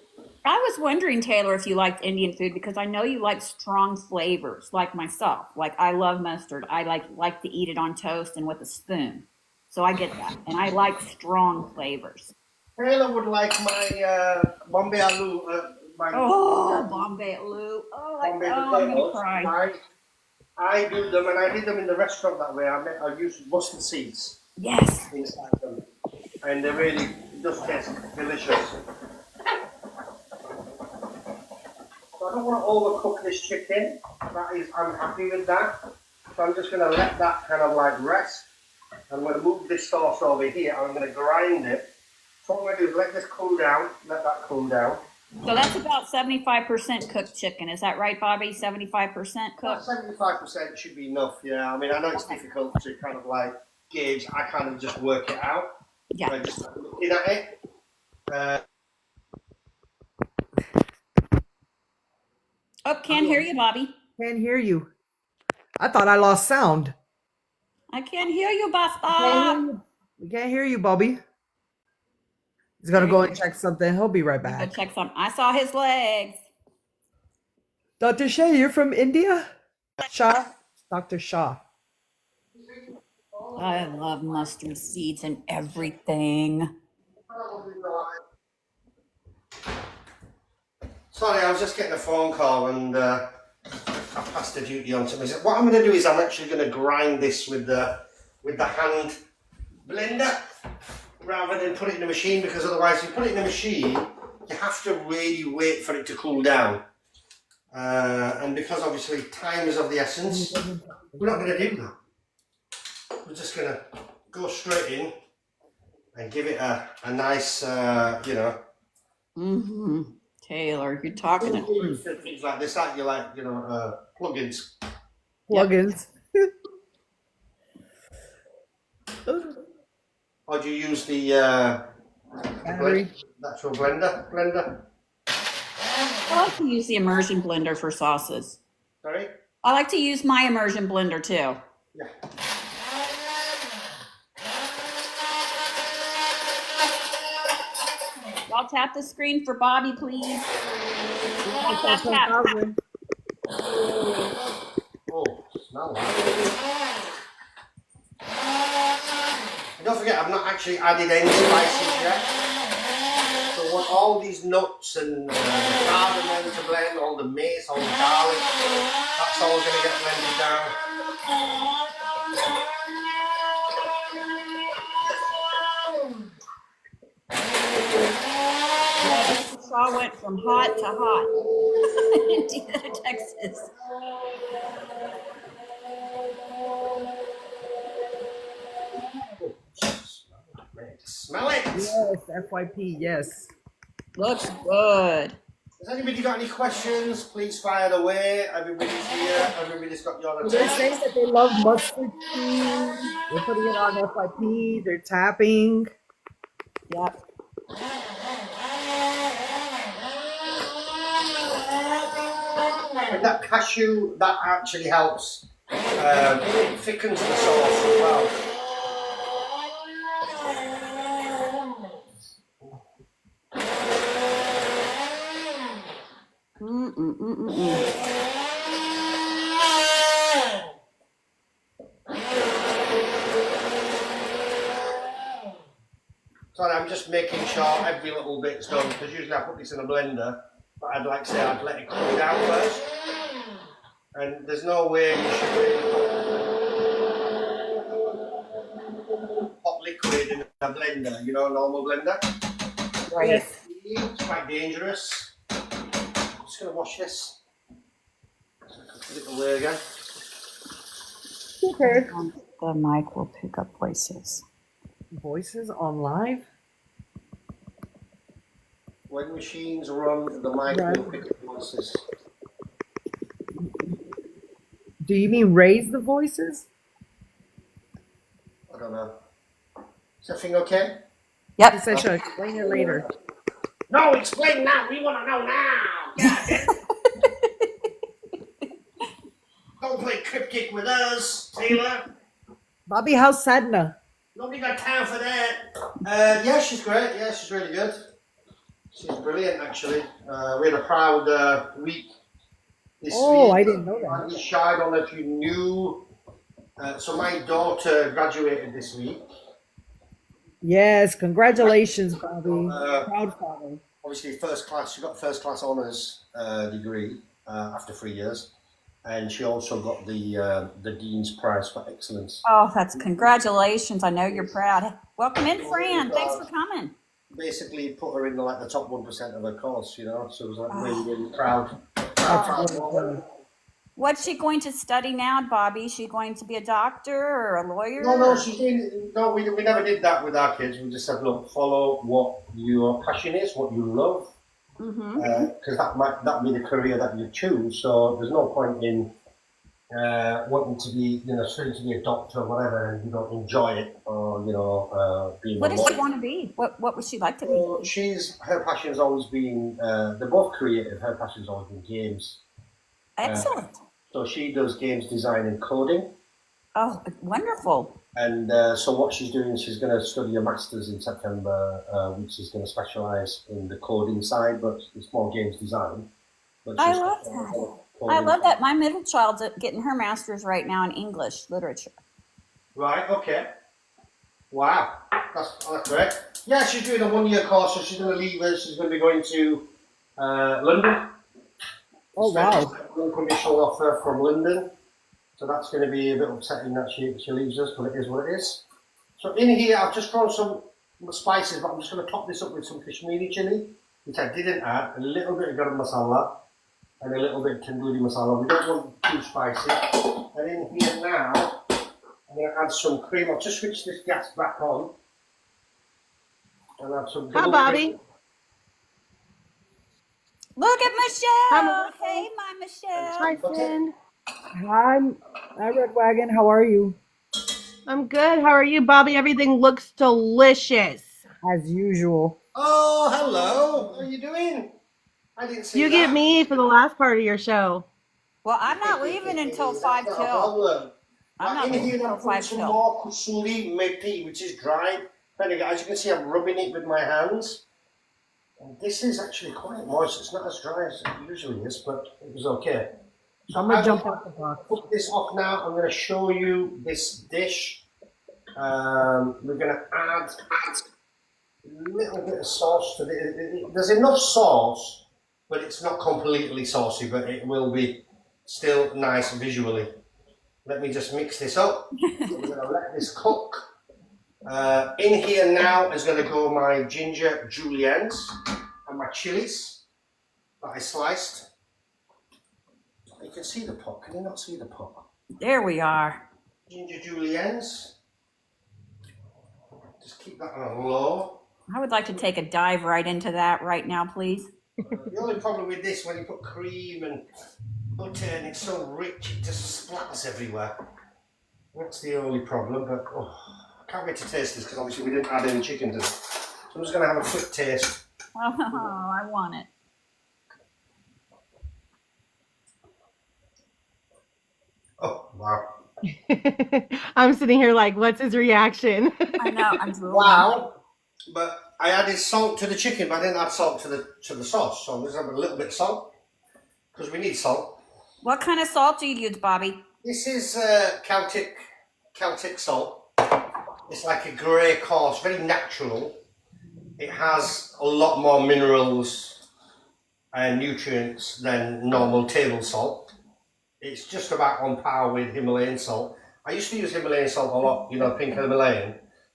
[SPEAKER 2] I was wondering, Taylor, if you liked Indian food because I know you like strong flavors, like myself. Like I love mustard. I like to eat it on toast and with a spoon. So I get that, and I like strong flavors.
[SPEAKER 1] Taylor would like my Bombay aloo. My
[SPEAKER 2] Oh, Bombay aloo.
[SPEAKER 1] Bombay
[SPEAKER 2] I'm gonna
[SPEAKER 1] potatoes.
[SPEAKER 2] cry.
[SPEAKER 1] I do them, and I did them in the restaurant that way. I used mustard seeds
[SPEAKER 2] Yes.
[SPEAKER 1] inside them, and they really just taste delicious. So I don't want to overcook this chicken. I'm happy with that. So I'm just going to let that kind of like rest. I'm going to move this sauce over here. I'm going to grind it. So what I'm going to do is let this cool down. Let that cool down.
[SPEAKER 2] So that's about 75% cooked chicken. Is that right, Bobby? 75% cooked?
[SPEAKER 1] 75% should be enough, yeah. I mean, I know it's difficult to kind of like gauge. I kind of just work it out.
[SPEAKER 2] Yeah.
[SPEAKER 1] By just looking at it.
[SPEAKER 2] Oh, can't hear you, Bobby.
[SPEAKER 3] Can't hear you. I thought I lost sound.
[SPEAKER 2] I can't hear you, Boss
[SPEAKER 3] Can't hear
[SPEAKER 2] Bob.
[SPEAKER 3] you. We can't hear you, Bobby. He's gonna go and check something. He'll be right
[SPEAKER 2] Go
[SPEAKER 3] back.
[SPEAKER 2] check some. I saw his legs.
[SPEAKER 3] Dr. Shah, you're from India? Shah? Dr. Shah.
[SPEAKER 2] I love mustard seeds and everything.
[SPEAKER 1] Sorry, I was just getting a phone call and I passed the duty on to me. So what I'm going to do is I'm actually going to grind this with the hand blender rather than put it in the machine, because otherwise if you put it in the machine you have to really wait for it to cool down. And because obviously time is of the essence, we're not going to do that. We're just going to go straight in and give it a nice, you know.
[SPEAKER 2] Mm-hmm. Taylor, you're talking the truth.
[SPEAKER 1] Things like this, aren't you? Like, you know, plugins.
[SPEAKER 3] Plugins.
[SPEAKER 1] Or do you use the
[SPEAKER 3] Battery.
[SPEAKER 1] actual blender?
[SPEAKER 2] I like to use the immersion blender for sauces.
[SPEAKER 1] Sorry?
[SPEAKER 2] I like to use my immersion blender too.
[SPEAKER 1] Yeah.
[SPEAKER 2] Y'all tap the screen for Bobby, please. Tap, tap, tap.
[SPEAKER 1] Oh, smell that. And don't forget, I've not actually added any spices yet. So I want all these nuts and the cardamom to blend, all the mace, all the garlic. That's all going to get blended down.
[SPEAKER 2] Shaw went from hot to hot. India to Texas.
[SPEAKER 1] Smell it!
[SPEAKER 3] Yes, FYP, yes.
[SPEAKER 2] Looks good.
[SPEAKER 1] Has anybody got any questions? Please fire away. Everybody's here. Everybody's got your
[SPEAKER 3] So they're
[SPEAKER 1] attention.
[SPEAKER 3] saying that they love mustard seeds. They're putting it on FYP. They're tapping.
[SPEAKER 2] Yep.
[SPEAKER 1] And that cashew, that actually helps. It thickens the sauce as well. Sorry, I'm just making sure every little bit's done, because usually I put this in a blender, but I'd like to say I'd let it cool down first. And there's no way you should really put liquid in a blender, you know, a normal blender.
[SPEAKER 2] Right.
[SPEAKER 3] Yes.
[SPEAKER 1] It's quite dangerous. I'm just going to wash this. Put it away again.
[SPEAKER 3] Okay.
[SPEAKER 2] The mic will pick up voices.
[SPEAKER 3] Voices on live?
[SPEAKER 1] When machines run, the mic will pick up voices.
[SPEAKER 3] Do you mean raise the voices?
[SPEAKER 1] I don't know. Is everything okay?
[SPEAKER 3] He said she'll explain it later.
[SPEAKER 1] No, explain now. We want to know now. Yeah. Don't play cryptic with us, Taylor.
[SPEAKER 3] Bobby, how's Sadna?
[SPEAKER 1] Nobody got time for that. Yeah, she's great. Yeah, she's really good. She's brilliant, actually. We had a proud week this
[SPEAKER 3] Oh,
[SPEAKER 1] week.
[SPEAKER 3] I didn't know that.
[SPEAKER 1] I don't know if you knew. So my daughter graduated this week.
[SPEAKER 3] Yes, congratulations, Bobby.
[SPEAKER 1] Uh,
[SPEAKER 3] Proud father.
[SPEAKER 1] Obviously, first class. She got first class honours degree after 3 years, and she also got the Dean's Prize for excellence.
[SPEAKER 2] Oh, that's congratulations. I know you're proud. Welcome in, Fran. Thanks for coming.
[SPEAKER 1] Basically, put her in the top 1% of her course, you know. So it was like really proud.
[SPEAKER 2] What's she going to study now, Bobby? Is she going to be a doctor or a lawyer?
[SPEAKER 1] No, she's doing. No, we never did that with our kids. We just said, look, follow what your passion is, what you love, because that be the career that you choose. So there's no point in wanting to be, studying to be a doctor or whatever, and you don't enjoy it, or being.
[SPEAKER 2] What does she want to be? What would she like to be?
[SPEAKER 1] Her passion has always been. They're both creative. Her passion has always been games.
[SPEAKER 2] Excellent.
[SPEAKER 1] So she does games design and coding.
[SPEAKER 2] Oh, wonderful.
[SPEAKER 1] And so what she's doing, she's going to study a master's in September, which is going to specialise in the coding side, but it's more games design.
[SPEAKER 2] I love that. I love that. My middle child's getting her master's right now in English literature.
[SPEAKER 1] Right, okay. Wow, that's great. Yeah, she's doing a 1-year course, so she's going to leave us. She's going to be going to London.
[SPEAKER 3] Oh, wow.
[SPEAKER 1] Unconditional offer from London. So that's going to be a bit upsetting that she leaves us, but it is what it is. So in here, I've just thrown some spices, but I'm just going to top this up with some Kashmiri chili, which I didn't add, a little bit of garam masala, and a little bit of tandoori masala. We don't want too spicy. And in here now, I'm going to add some cream. I'll just switch this gas back on. And add some.
[SPEAKER 4] Hi, Bobby.
[SPEAKER 2] Look at Michelle.
[SPEAKER 4] Hi,
[SPEAKER 2] Hey, my Michelle.
[SPEAKER 4] Hi, Finn.
[SPEAKER 3] Hi, Red Wagon. How are you?
[SPEAKER 4] I'm good. How are you, Bobby? Everything looks delicious.
[SPEAKER 3] As usual.
[SPEAKER 1] Oh, hello. How are you doing? I didn't see
[SPEAKER 4] You
[SPEAKER 1] that.
[SPEAKER 4] get me for the last part of your show.
[SPEAKER 2] Well, I'm not leaving until 5 till. I'm not leaving until 5
[SPEAKER 1] some
[SPEAKER 2] till.
[SPEAKER 1] more kusuri methi, which is dried. As you can see, I'm rubbing it with my hands. And this is actually quite moist. It's not as dry as it usually is, but it was okay. So
[SPEAKER 3] I'm going to jump off the box.
[SPEAKER 1] Put this off now. I'm going to show you this dish. We're going to add a little bit of sauce to it. There's enough sauce, but it's not completely saucy, but it will be still nice visually. Let me just mix this up. We're going to let this cook. In here now is going to go my ginger juliennes and my chilies that I sliced. You can see the pot. Can you not see the pot?
[SPEAKER 2] There we are.
[SPEAKER 1] Ginger juliennes. Just keep that on a low.
[SPEAKER 2] I would like to take a dive right into that right now, please.
[SPEAKER 1] The only problem with this, when you put cream and butter and it's so rich, it just splatters everywhere. That's the only problem, but I can't wait to taste this because obviously we didn't add any chicken to it. So I'm just going to have a quick taste.
[SPEAKER 2] Oh, I want it.
[SPEAKER 1] Oh, wow.
[SPEAKER 4] I'm sitting here like, what's his reaction?
[SPEAKER 2] I know, I'm drooling.
[SPEAKER 1] Wow. But I added salt to the chicken, but I didn't add salt to the sauce. So I'm just having a little bit of salt because we need salt.
[SPEAKER 2] What kind of salt do you use, Bobby?
[SPEAKER 1] This is Celtic salt. It's like a grey coarse, very natural. It has a lot more minerals and nutrients than normal table salt. It's just about on par with Himalayan salt. I used to use Himalayan salt a lot, pink Himalayan,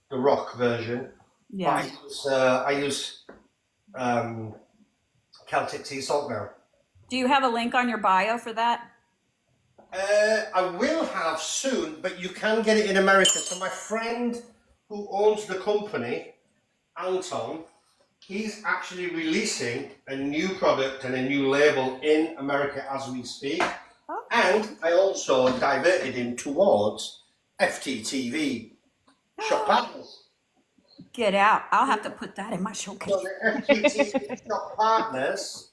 [SPEAKER 1] the rock version.
[SPEAKER 2] Yeah.
[SPEAKER 1] But I use Celtic sea salt now.
[SPEAKER 2] Do you have a link on your bio for that?
[SPEAKER 1] I will have soon, but you can get it in America. So my friend who owns the company, Anton, he's actually releasing a new product and a new label in America as we speak. Oh. And I also diverted him towards FTTV shop partners.
[SPEAKER 2] Get out. I'll have to put that in my showcase.
[SPEAKER 1] So the FGT shop partners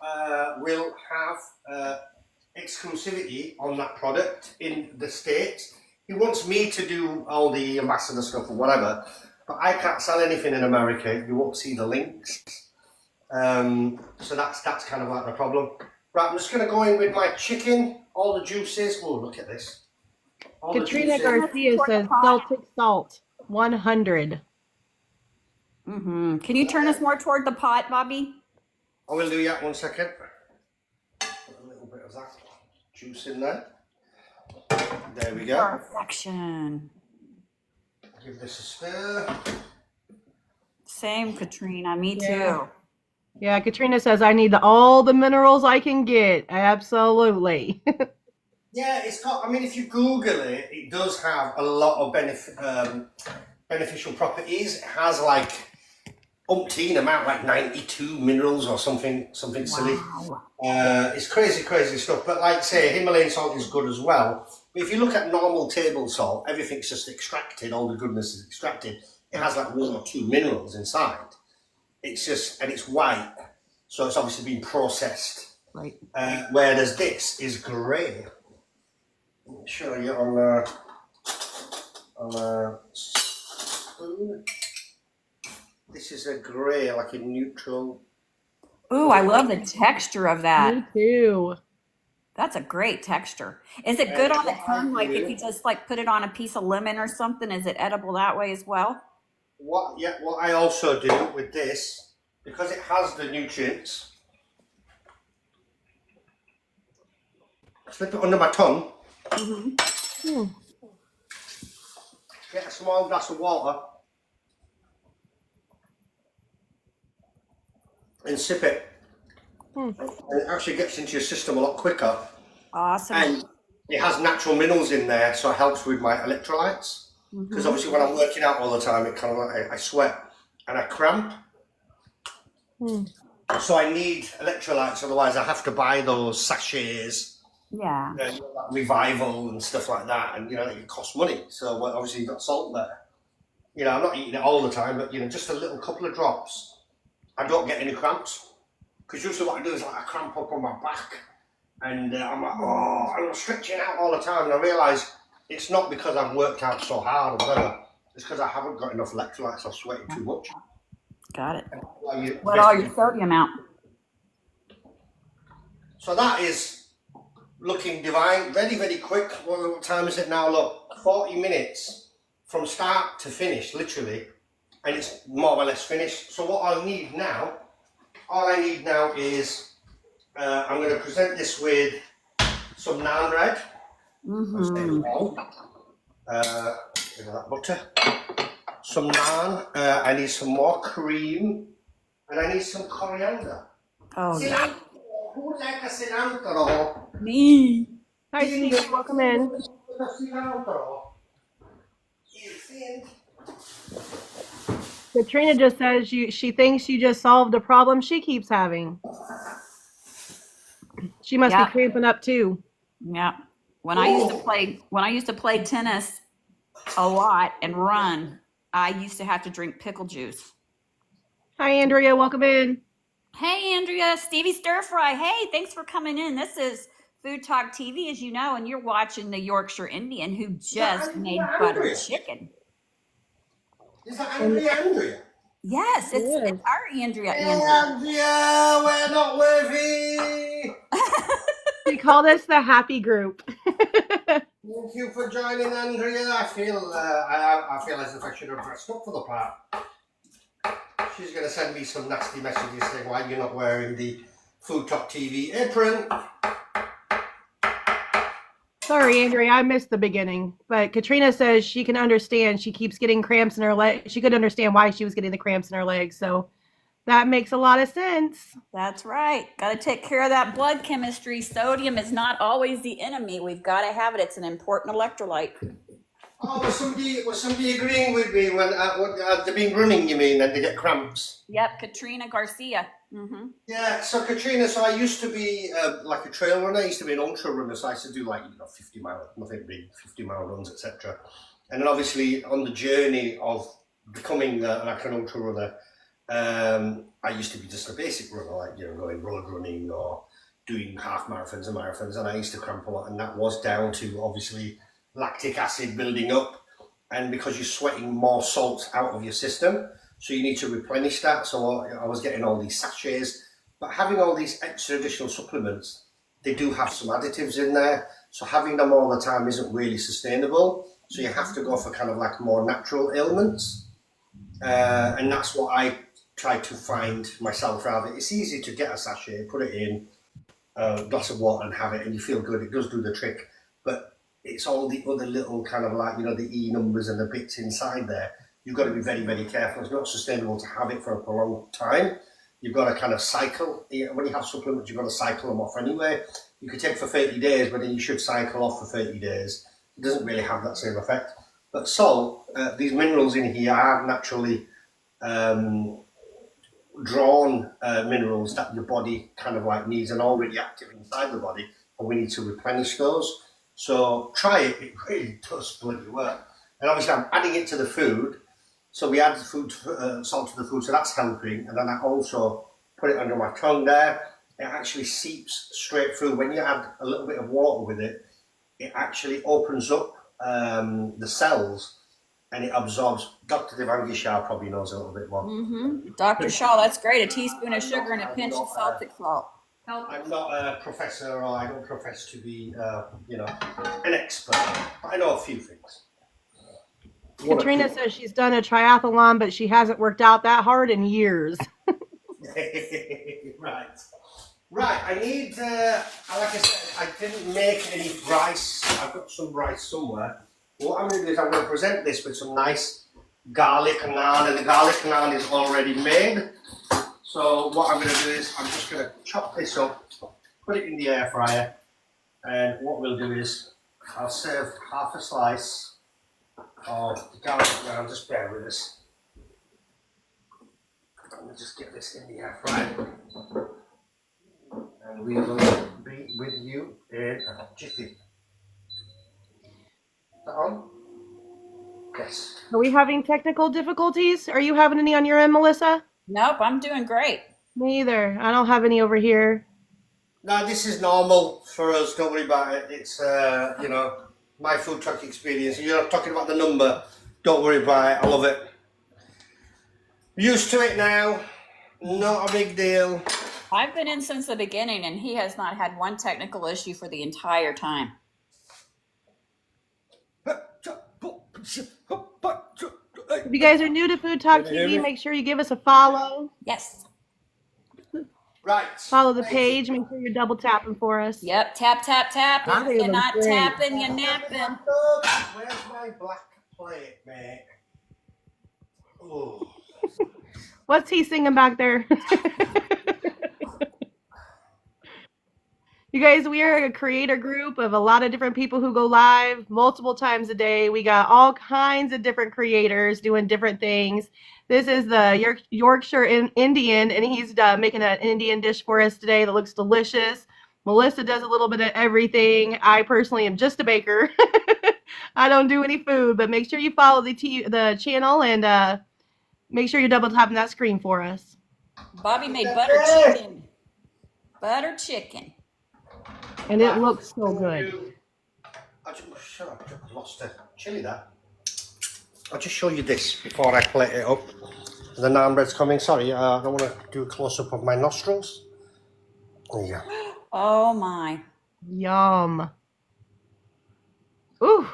[SPEAKER 1] will have exclusivity on that product in the States. He wants me to do all the ambassador stuff or whatever, but I can't sell anything in America. You won't see the links. So that's kind of like the problem. Right, I'm just going to go in with my chicken, all the juices. Oh, look at this. All the
[SPEAKER 4] Katrina
[SPEAKER 1] juices.
[SPEAKER 4] Garcia says Celtic salt 100.
[SPEAKER 2] Can you turn us more toward the pot, Bobby?
[SPEAKER 1] I will do, yeah, 1 second. Put a little bit of that juice in there. There we go.
[SPEAKER 2] Perfection.
[SPEAKER 1] Give this a stir.
[SPEAKER 2] Same, Katrina. Me
[SPEAKER 4] Yeah.
[SPEAKER 2] too.
[SPEAKER 4] Yeah, Katrina says I need all the minerals I can get. Absolutely.
[SPEAKER 1] Yeah, it's got, I mean, if you Google it, it does have a lot of beneficial properties. It has like umpteen amount, like 92 minerals or something silly. It's crazy stuff. But like say, Himalayan salt is good as well. But if you look at normal table salt, everything's just extracted. All the goodness is extracted. It has like 1 or 2 minerals inside. It's just, and it's white, so it's obviously been processed.
[SPEAKER 2] Right.
[SPEAKER 1] Whereas this is grey. Let me show you on a spoon. This is a grey, like a neutral.
[SPEAKER 2] Ooh, I love the texture of that.
[SPEAKER 4] Me too.
[SPEAKER 2] That's a great texture. Is it good on the tongue? Like if you just like put it on a piece of lemon or something, is it edible that way as well?
[SPEAKER 1] What I also do with this, because it has the nutrients, slip it under my tongue. Get a small glass of water and sip it. And it actually gets into your system a lot quicker.
[SPEAKER 2] Awesome.
[SPEAKER 1] And it has natural minerals in there, so it helps with my electrolytes. Because obviously when I'm working out all the time, it kind of like I sweat and I cramp. So I need electrolytes, otherwise I have to buy those sachets.
[SPEAKER 2] Yeah.
[SPEAKER 1] Like Revival and stuff like that, and it costs money. So obviously you've got salt there. I'm not eating it all the time, but just a little couple of drops. I don't get any cramps, because usually what I do is like I cramp up on my back, and I'm like, I'm stretching out all the time, and I realise it's not because I've worked out so hard or whatever. It's because I haven't got enough electrolytes. I'm sweating too much.
[SPEAKER 2] Got it.
[SPEAKER 1] Like
[SPEAKER 2] What all your sodium out?
[SPEAKER 1] So that is looking divine. Very quick. What time is it now? Look, 40 minutes from start to finish, literally, and it's more or less finished. So what I'll need now, all I need now is I'm going to present this with some naan bread. That butter. Some naan. I need some more cream, and I need some coriander.
[SPEAKER 2] Oh, yeah.
[SPEAKER 1] Cilantro. Who like a cilantro?
[SPEAKER 2] Me.
[SPEAKER 4] Hi, Steve. Welcome in.
[SPEAKER 1] Cilantro.
[SPEAKER 4] Katrina just says she thinks you just solved a problem she keeps having. She must be cramping up too.
[SPEAKER 2] Yeah. When I used to play tennis a lot and run, I used to have to drink pickle juice.
[SPEAKER 4] Hi, Andrea. Welcome in.
[SPEAKER 2] Hey, Andrea, Stevie Stir Fry. Hey, thanks for coming in. This is Food Talk TV, as you know, and you're watching the Yorkshire Indian who just made butter chicken.
[SPEAKER 1] Is that Andrea?
[SPEAKER 2] Yes, it's our Andrea.
[SPEAKER 1] Andrea, we're not worthy.
[SPEAKER 4] We call this the happy group.
[SPEAKER 1] Thank you for joining, Andrea. I feel as if I should have dressed up for the part. She's going to send me some nasty messages saying why you're not wearing the Food Talk TV apron.
[SPEAKER 4] Sorry, Andrea, I missed the beginning. But Katrina says she can understand. She keeps getting cramps in her leg. She could understand why she was getting the cramps in her legs. So that makes a lot of sense.
[SPEAKER 2] That's right. Got to take care of that blood chemistry. Sodium is not always the enemy. We've got to have it. It's an important electrolyte.
[SPEAKER 1] Oh, was somebody agreeing with me when they've been running, you mean, and they get cramps?
[SPEAKER 2] Yep, Katrina Garcia.
[SPEAKER 1] Yeah, so Katrina, I used to be like a trail runner. I used to be an ultra runner, so I used to do 50 mile, nothing big, 50-mile runs, etc. And then obviously on the journey of becoming like an ultra runner, I used to be just a basic runner, like, you know, going road running or doing half marathons and marathons, and I used to cramp a lot, and that was down to obviously lactic acid building up, and because you're sweating more salt out of your system, so you need to replenish that. So I was getting all these sachets, but having all these extra additional supplements, they do have some additives in there, so having them all the time isn't really sustainable. So you have to go for kind of like more natural ailments, and that's what I try to find myself. Rather, it's easy to get a sachet, put it in a glass of water and have it, and you feel good. It does do the trick, but it's all the other little kind of like, you know, the E numbers and the bits inside there. You've got to be very, very careful. It's not sustainable to have it for a prolonged time. You've got to kind of cycle. When you have supplements, you've got to cycle them off anyway. You could take for 30 days, but then you should cycle off for 30 days. It doesn't really have that same effect. But salt, these minerals in here are naturally drawn minerals that your body kind of like needs and already active inside the body, and we need to replenish those. So try it. It really does bloody work. And obviously I'm adding it to the food. So we add food, salt to the food, so that's helping. And then I also put it under my tongue there. It actually seeps straight through. When you add a little bit of water with it, it actually opens up the cells and it absorbs. Dr. Devangi Shah probably knows a little bit more.
[SPEAKER 2] Dr. Shaw, that's great. A teaspoon of sugar and a pinch of salted salt.
[SPEAKER 1] I'm not a professor, or I don't profess to be, you know, an expert. But I know a few things.
[SPEAKER 4] Katrina says she's done a triathlon, but she hasn't worked out that hard in years.
[SPEAKER 1] Right. I need, like I said, I didn't make any rice. I've got some rice somewhere. What I'm going to do is I'm going to present this with some nice garlic naan, and the garlic naan is already made. So what I'm going to do is I'm just going to chop this up, put it in the air fryer, and what we'll do is I'll serve half a slice of the garlic naan. Just bear with us. Let me just get this in the air fryer, and we will be with you in a jiffy. Is that on? Yes.
[SPEAKER 4] Are we having technical difficulties? Are you having any on your end, Melissa?
[SPEAKER 2] Nope, I'm doing great.
[SPEAKER 4] Me either. I don't have any over here.
[SPEAKER 1] No, this is normal for us. Don't worry about it. It's, you know, my food truck experience. You're not talking about the number. Don't worry about it. I love it. Used to it now. Not a big deal.
[SPEAKER 2] I've been in since the beginning, and he has not had one technical issue for the entire time.
[SPEAKER 4] If you guys are new to Food Talk TV, make sure you give us a follow.
[SPEAKER 2] Yes.
[SPEAKER 1] Right.
[SPEAKER 4] Follow the page. Make sure you're double tapping for us.
[SPEAKER 2] Yep. Tap, tap, tap.
[SPEAKER 3] Ah,
[SPEAKER 2] If you're not
[SPEAKER 3] great.
[SPEAKER 2] tapping, you're napping.
[SPEAKER 1] Where's my black plate, mate? Oh.
[SPEAKER 4] What's he singing back there? You guys, we are a creator group of a lot of different people who go live multiple times a day. We got all kinds of different creators doing different things. This is the Yorkshire Indian, and he's making an Indian dish for us today that looks delicious. Melissa does a little bit of everything. I personally am just a baker. I don't do any food, but make sure you follow the channel and make sure you're double tapping that screen for us.
[SPEAKER 2] Bobby made butter chicken. Butter chicken.
[SPEAKER 4] And it looks so good.
[SPEAKER 1] Shut up, I lost a chili there. I'll just show you this before I plate it up. The naan bread's coming. Sorry, I don't want to do a close-up of my nostrils. There you go.
[SPEAKER 2] Oh my.
[SPEAKER 4] Yum. Ooh.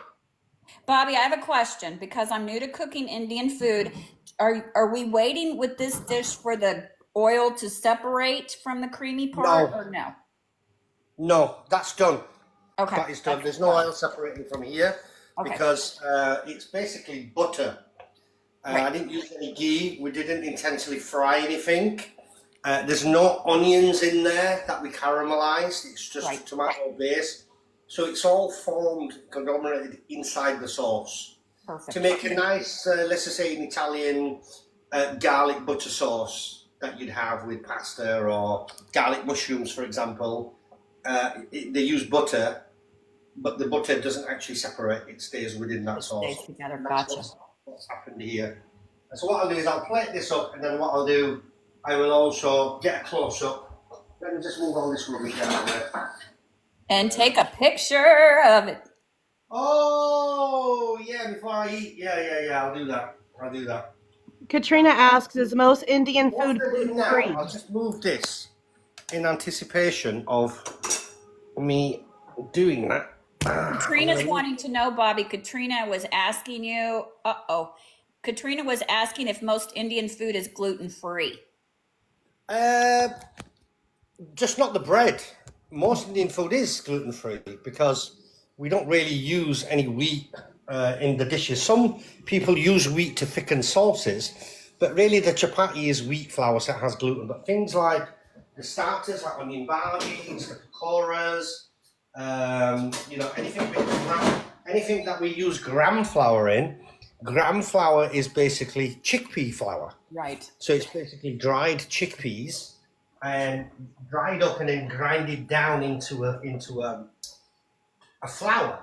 [SPEAKER 2] Bobby, I have a question because I'm new to cooking Indian food. Are we waiting with this dish for the oil to separate from the creamy part or no?
[SPEAKER 1] No, that's done.
[SPEAKER 2] Okay.
[SPEAKER 1] That is done. There's no oil separating from here because it's basically butter. I didn't use any ghee. We didn't intentionally fry anything. There's no onions in there that we caramelized. It's just a tomato base. So it's all formed, conglomerated inside the sauce.
[SPEAKER 2] Perfect.
[SPEAKER 1] To make a nice, let's just say an Italian garlic butter sauce that you'd have with pasta or garlic mushrooms, for example. They use butter, but the butter doesn't actually separate. It stays within that sauce.
[SPEAKER 2] Stays together. Gotcha.
[SPEAKER 1] What's happened here. So what I'll do is I'll plate this up, and then what I'll do, I will also get a close-up. Let me just move all this rubbish out of there.
[SPEAKER 2] And take a picture of it.
[SPEAKER 1] Oh, yeah, before I eat. Yeah, I'll do that.
[SPEAKER 4] Katrina asks, is most Indian
[SPEAKER 1] What
[SPEAKER 4] food
[SPEAKER 1] I'm going to do now,
[SPEAKER 4] gluten-free?
[SPEAKER 1] I'll just move this in anticipation of me doing that.
[SPEAKER 2] Katrina's wanting to know, Bobby. Katrina was asking you. Katrina was asking if most Indian food is gluten-free.
[SPEAKER 1] Just not the bread. Most Indian food is gluten-free because we don't really use any wheat in the dishes. Some people use wheat to thicken sauces, but really the chapati is wheat flour, so it has gluten. But things like the starters, like onion bhajis, the pakoras, anything that we use gram flour in. Gram flour is basically chickpea flour.
[SPEAKER 2] Right.
[SPEAKER 1] So it's basically dried chickpeas and dried up and then grinded down into a flour.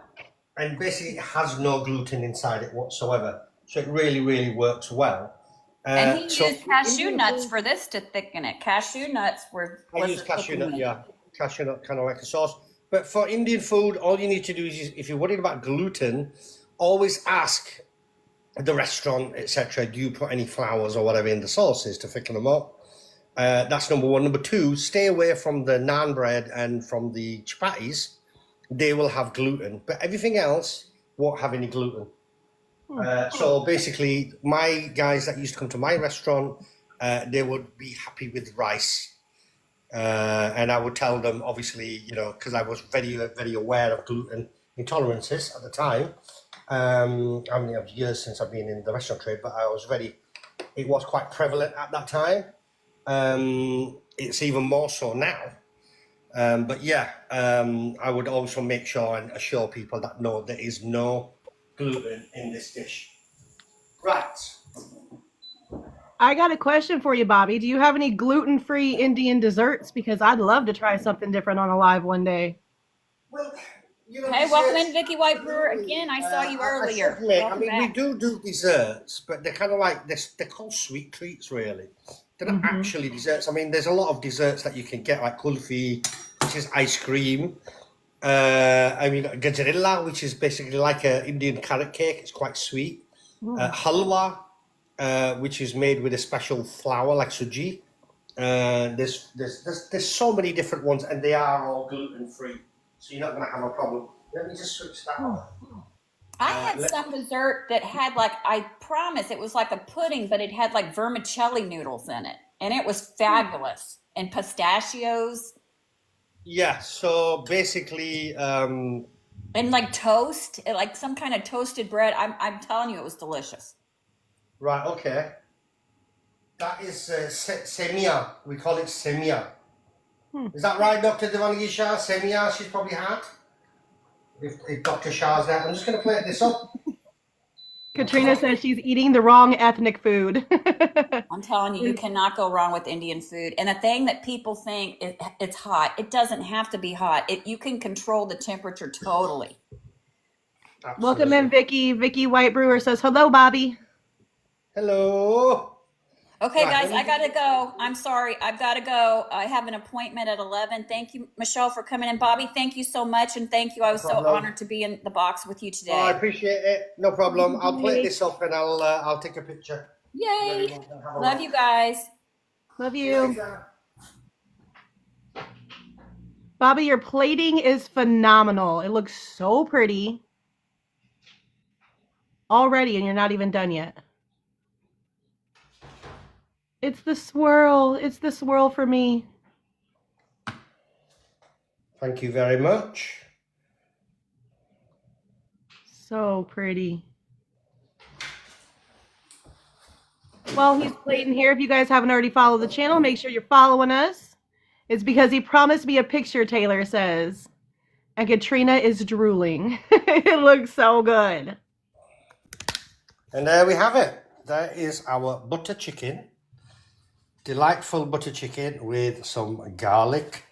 [SPEAKER 1] And basically it has no gluten inside it whatsoever. So it really, really works well.
[SPEAKER 2] And he used cashew nuts for this to thicken it. Cashew nuts were.
[SPEAKER 1] I use cashew nut, yeah. Cashew nut, kind of like a sauce. But for Indian food, all you need to do is, if you're worried about gluten, always ask the restaurant, etc., do you put any flours or whatever in the sauces to thicken them up? That's number one. Number two, stay away from the naan bread and from the chapatis. They will have gluten, but everything else won't have any gluten. So basically, my guys that used to come to my restaurant, they would be happy with rice. And I would tell them, obviously, because I was very, very aware of gluten intolerances at the time. How many years since I've been in the restaurant trade, but it was quite prevalent at that time. It's even more so now. But yeah, I would also make sure and assure people that no, there is no gluten in this dish. Right.
[SPEAKER 4] I got a question for you, Bobby. Do you have any gluten-free Indian desserts? Because I'd love to try something different on a live one day.
[SPEAKER 1] Well,
[SPEAKER 2] Hey, welcome in, Vicky White Brewer. Again, I saw you earlier.
[SPEAKER 1] We do desserts, but they're kind of like this. They're called sweet treats, really. They're not actually desserts. I mean, there's a lot of desserts that you can get, like kulfi, which is ice cream. You've got gajrilla, which is basically like an Indian carrot cake. It's quite sweet. Halwa, which is made with a special flour like suji. There's so many different ones, and they are all gluten free, so you're not going to have a problem. Let me just switch that on.
[SPEAKER 2] I had some dessert that had I promise it was like a pudding, but it had like vermicelli noodles in it, and it was fabulous. And pistachios.
[SPEAKER 1] Yeah, so basically,
[SPEAKER 2] and like toast, like some kind of toasted bread. I'm telling you, it was delicious.
[SPEAKER 1] Right. Okay. That is semia. We call it semia. Is that right, Dr. Devanagi Shah? Semia, she's probably had. If Dr. Shah's there, I'm just going to plate this up.
[SPEAKER 4] Katrina says she's eating the wrong ethnic food.
[SPEAKER 2] I'm telling you, you cannot go wrong with Indian food. And the thing that people think it's hot, it doesn't have to be hot. You can control the temperature totally.
[SPEAKER 1] Absolutely.
[SPEAKER 4] Welcome in, Vicky. Vicky White Brewer says, hello, Bobby.
[SPEAKER 1] Hello.
[SPEAKER 2] Okay, guys, I gotta go. I'm sorry, I've gotta go. I have an appointment at 11. Thank you, Michelle, for coming in. Bobby, thank you so much, and thank you. I was so honored to be in the box with you today.
[SPEAKER 1] Oh, I appreciate it. No problem. I'll plate this up and I'll take a picture.
[SPEAKER 2] Yay! Love you guys.
[SPEAKER 4] Love you. Bobby, your plating is phenomenal. It looks so pretty already, and you're not even done yet. It's the swirl. It's the swirl for me.
[SPEAKER 1] Thank you very much.
[SPEAKER 4] So pretty. Well, he's plating here. If you guys haven't already followed the channel, make sure you're following us. It's because he promised me a picture, Taylor says. And Katrina is drooling. It looks so good.
[SPEAKER 1] And there we have it. That is our butter chicken. Delightful butter chicken with some garlic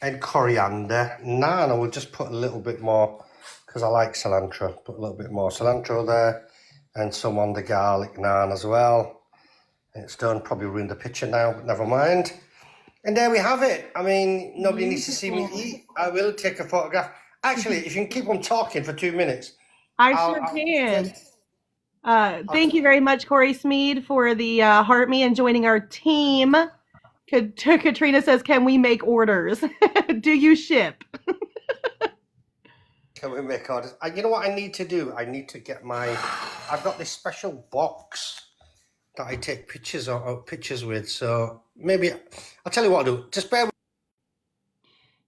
[SPEAKER 1] and coriander. Naan, I will just put a little bit more because I like cilantro. Put a little bit more cilantro there. and some on the garlic naan as well. It's done. Probably ruined the picture now, but never mind. And there we have it. I mean, nobody needs to see me eat. I will take a photograph. Actually, if you can keep on talking for 2 minutes,
[SPEAKER 4] I sure can. Thank you very much, Corey Smead, for the heart me and joining our team. Katrina says, can we make orders? Do you ship?
[SPEAKER 1] Can we make orders? You know what I need to do? I need to get I've got this special box that I take pictures with. So maybe I'll tell you what I'll do. Just bear with.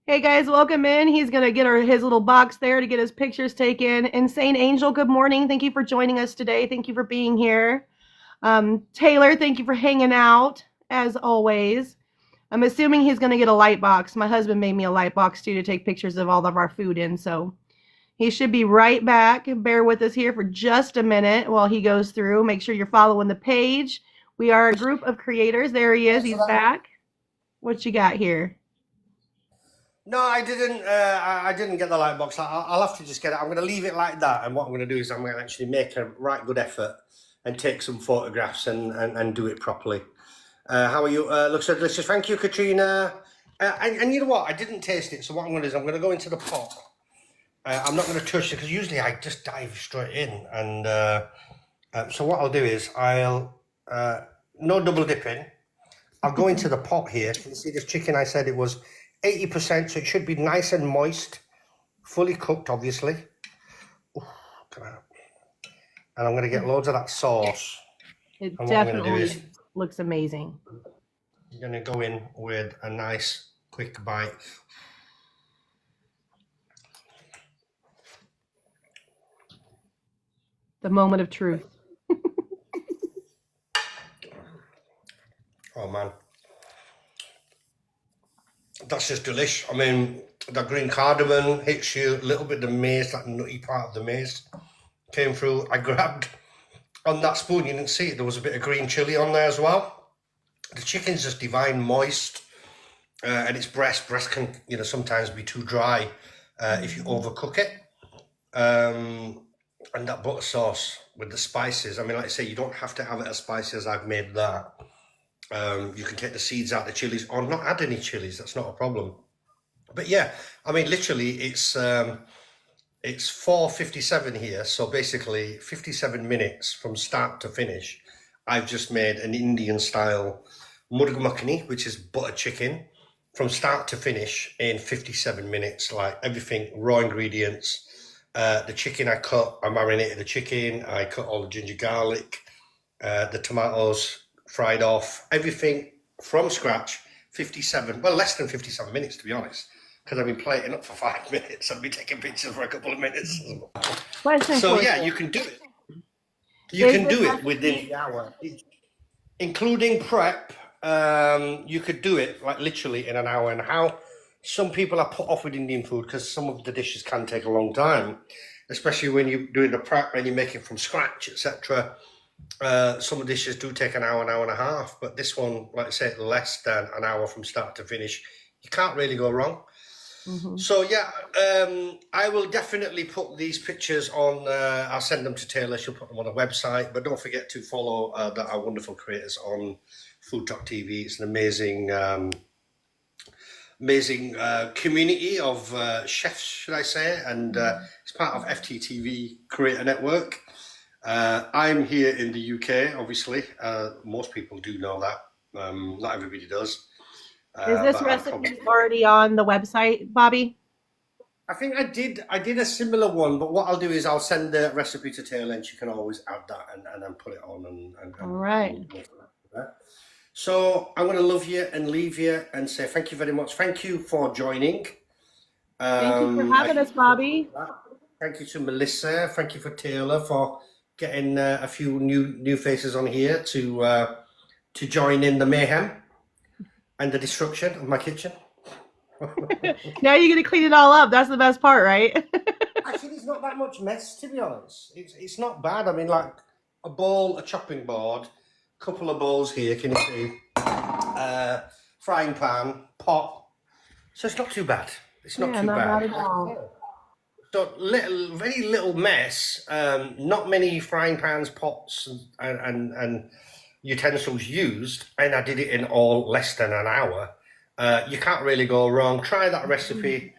[SPEAKER 4] Hey guys, welcome in. He's going to get his little box there to get his pictures taken. Insane Angel, good morning. Thank you for joining us today. Thank you for being here. Taylor, thank you for hanging out, as always. I'm assuming he's going to get a light box. My husband made me a light box, too, to take pictures of all of our food in. So he should be right back. Bear with us here for just a minute while he goes through. Make sure you're following the page. We are a group of creators. There he is. He's back. What you got here?
[SPEAKER 1] No, I didn't. I didn't get the light box. I'll have to just get it. I'm going to leave it like that. And what I'm going to do is I'm going to actually make a right good effort and take some photographs and do it properly. How are you? Looks so delicious. Thank you, Katrina. And you know what? I didn't taste it. So what I'm going to do is I'm going to go into the pot. I'm not going to touch it because usually I just dive straight in. And so what I'll do is I'll no double dipping. I'll go into the pot here. Can you see this chicken? I said it was 80%, so it should be nice and moist, fully cooked, obviously. Ooh, and I'm going to get loads of that sauce.
[SPEAKER 4] It definitely looks amazing.
[SPEAKER 1] I'm going to go in with a nice, quick bite.
[SPEAKER 4] The moment of truth.
[SPEAKER 1] Oh, man. That's just delish. I mean, the green cardamom hits you, a little bit of the maize, that nutty part of the maize came through. I grabbed on that spoon, you didn't see it, there was a bit of green chili on there as well. The chicken's just divine moist, and its breast can, you know, sometimes be too dry if you overcook it. And that butter sauce with the spices, I mean, like I say, you don't have to have it as spicy as I've made that. You can take the seeds out of the chilies or not add any chilies. That's not a problem. But yeah, I mean, literally, it's 4:57 here. So basically, 57 minutes from start to finish. I've just made an Indian style murg makhani, which is butter chicken, from start to finish in 57 minutes. Like everything, raw ingredients. The chicken I marinated the chicken. I cut all the ginger garlic, the tomatoes, fried off, everything from scratch, 57, well, less than 57 minutes, to be honest, because I've been plating up for 5 minutes. I've been taking pictures for a couple of minutes. So, yeah, you can do it. You can do it within the hour. Including prep, you could do it, like, literally in an hour. And how some people are put off with Indian food because some of the dishes can take a long time, especially when you're doing the prep and you're making from scratch, etc. Some of the dishes do take an hour and a half, but this one, like I say, less than an hour from start to finish. You can't really go wrong. Mm-hmm. So yeah, I will definitely put these pictures on. I'll send them to Taylor. She'll put them on a website. But don't forget to follow our wonderful creators on FoodtokTV. It's an amazing community of chefs, should I say, and it's part of FTTV Creator Network. I'm here in the UK, obviously. Most people do know that. Not everybody does.
[SPEAKER 4] Is this recipe already on the website, Bobby?
[SPEAKER 1] I think I did a similar one, but what I'll do is I'll send the recipe to Taylor and she can always add that and then put it on. And
[SPEAKER 4] all right.
[SPEAKER 1] So I'm going to love you and leave you and say thank you very much. Thank you for joining.
[SPEAKER 4] Thank you for having us, Bobby.
[SPEAKER 1] Thank you to Melissa. Thank you for Taylor for getting a few new faces on here to join in the mayhem and the destruction of my kitchen.
[SPEAKER 4] Now you're going to clean it all up. That's the best part, right?
[SPEAKER 1] Actually, it's not that much mess, to be honest. It's not bad. I mean, like a bowl, a chopping board, a couple of bowls here, can you see? Frying pan, pot. So it's not too bad. It's not too bad.
[SPEAKER 4] At all.
[SPEAKER 1] So very little mess. Not many frying pans, pots, and utensils used, and I did it in all less than an hour. You can't really go wrong. Try that recipe.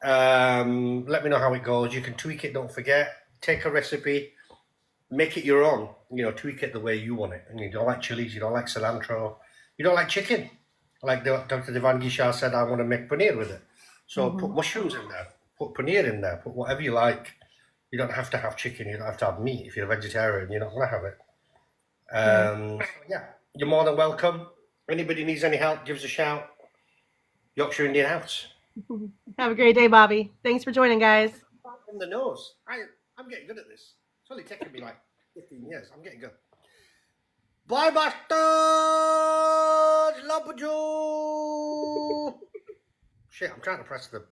[SPEAKER 1] Let me know how it goes. You can tweak it. Don't forget. Take a recipe, make it your own. You know, tweak it the way you want it. And you don't like chilies. You don't like cilantro. You don't like chicken. Like Dr. Devan Gishar said, I want to make paneer with it. So put mushrooms in there. Put paneer in there. Put whatever you like. You don't have to have chicken. You don't have to have meat. If you're a vegetarian, you're not going to have it. Yeah, you're more than welcome. Anybody needs any help, give us a shout. Yorkshire Indian House.
[SPEAKER 4] Have a great day, Bobby. Thanks for joining, guys.
[SPEAKER 1] On the nose. I'm getting good at this. It's only taken me like 15 years. I'm getting good. Bye, bastards! Love you! Shit, I'm trying to press the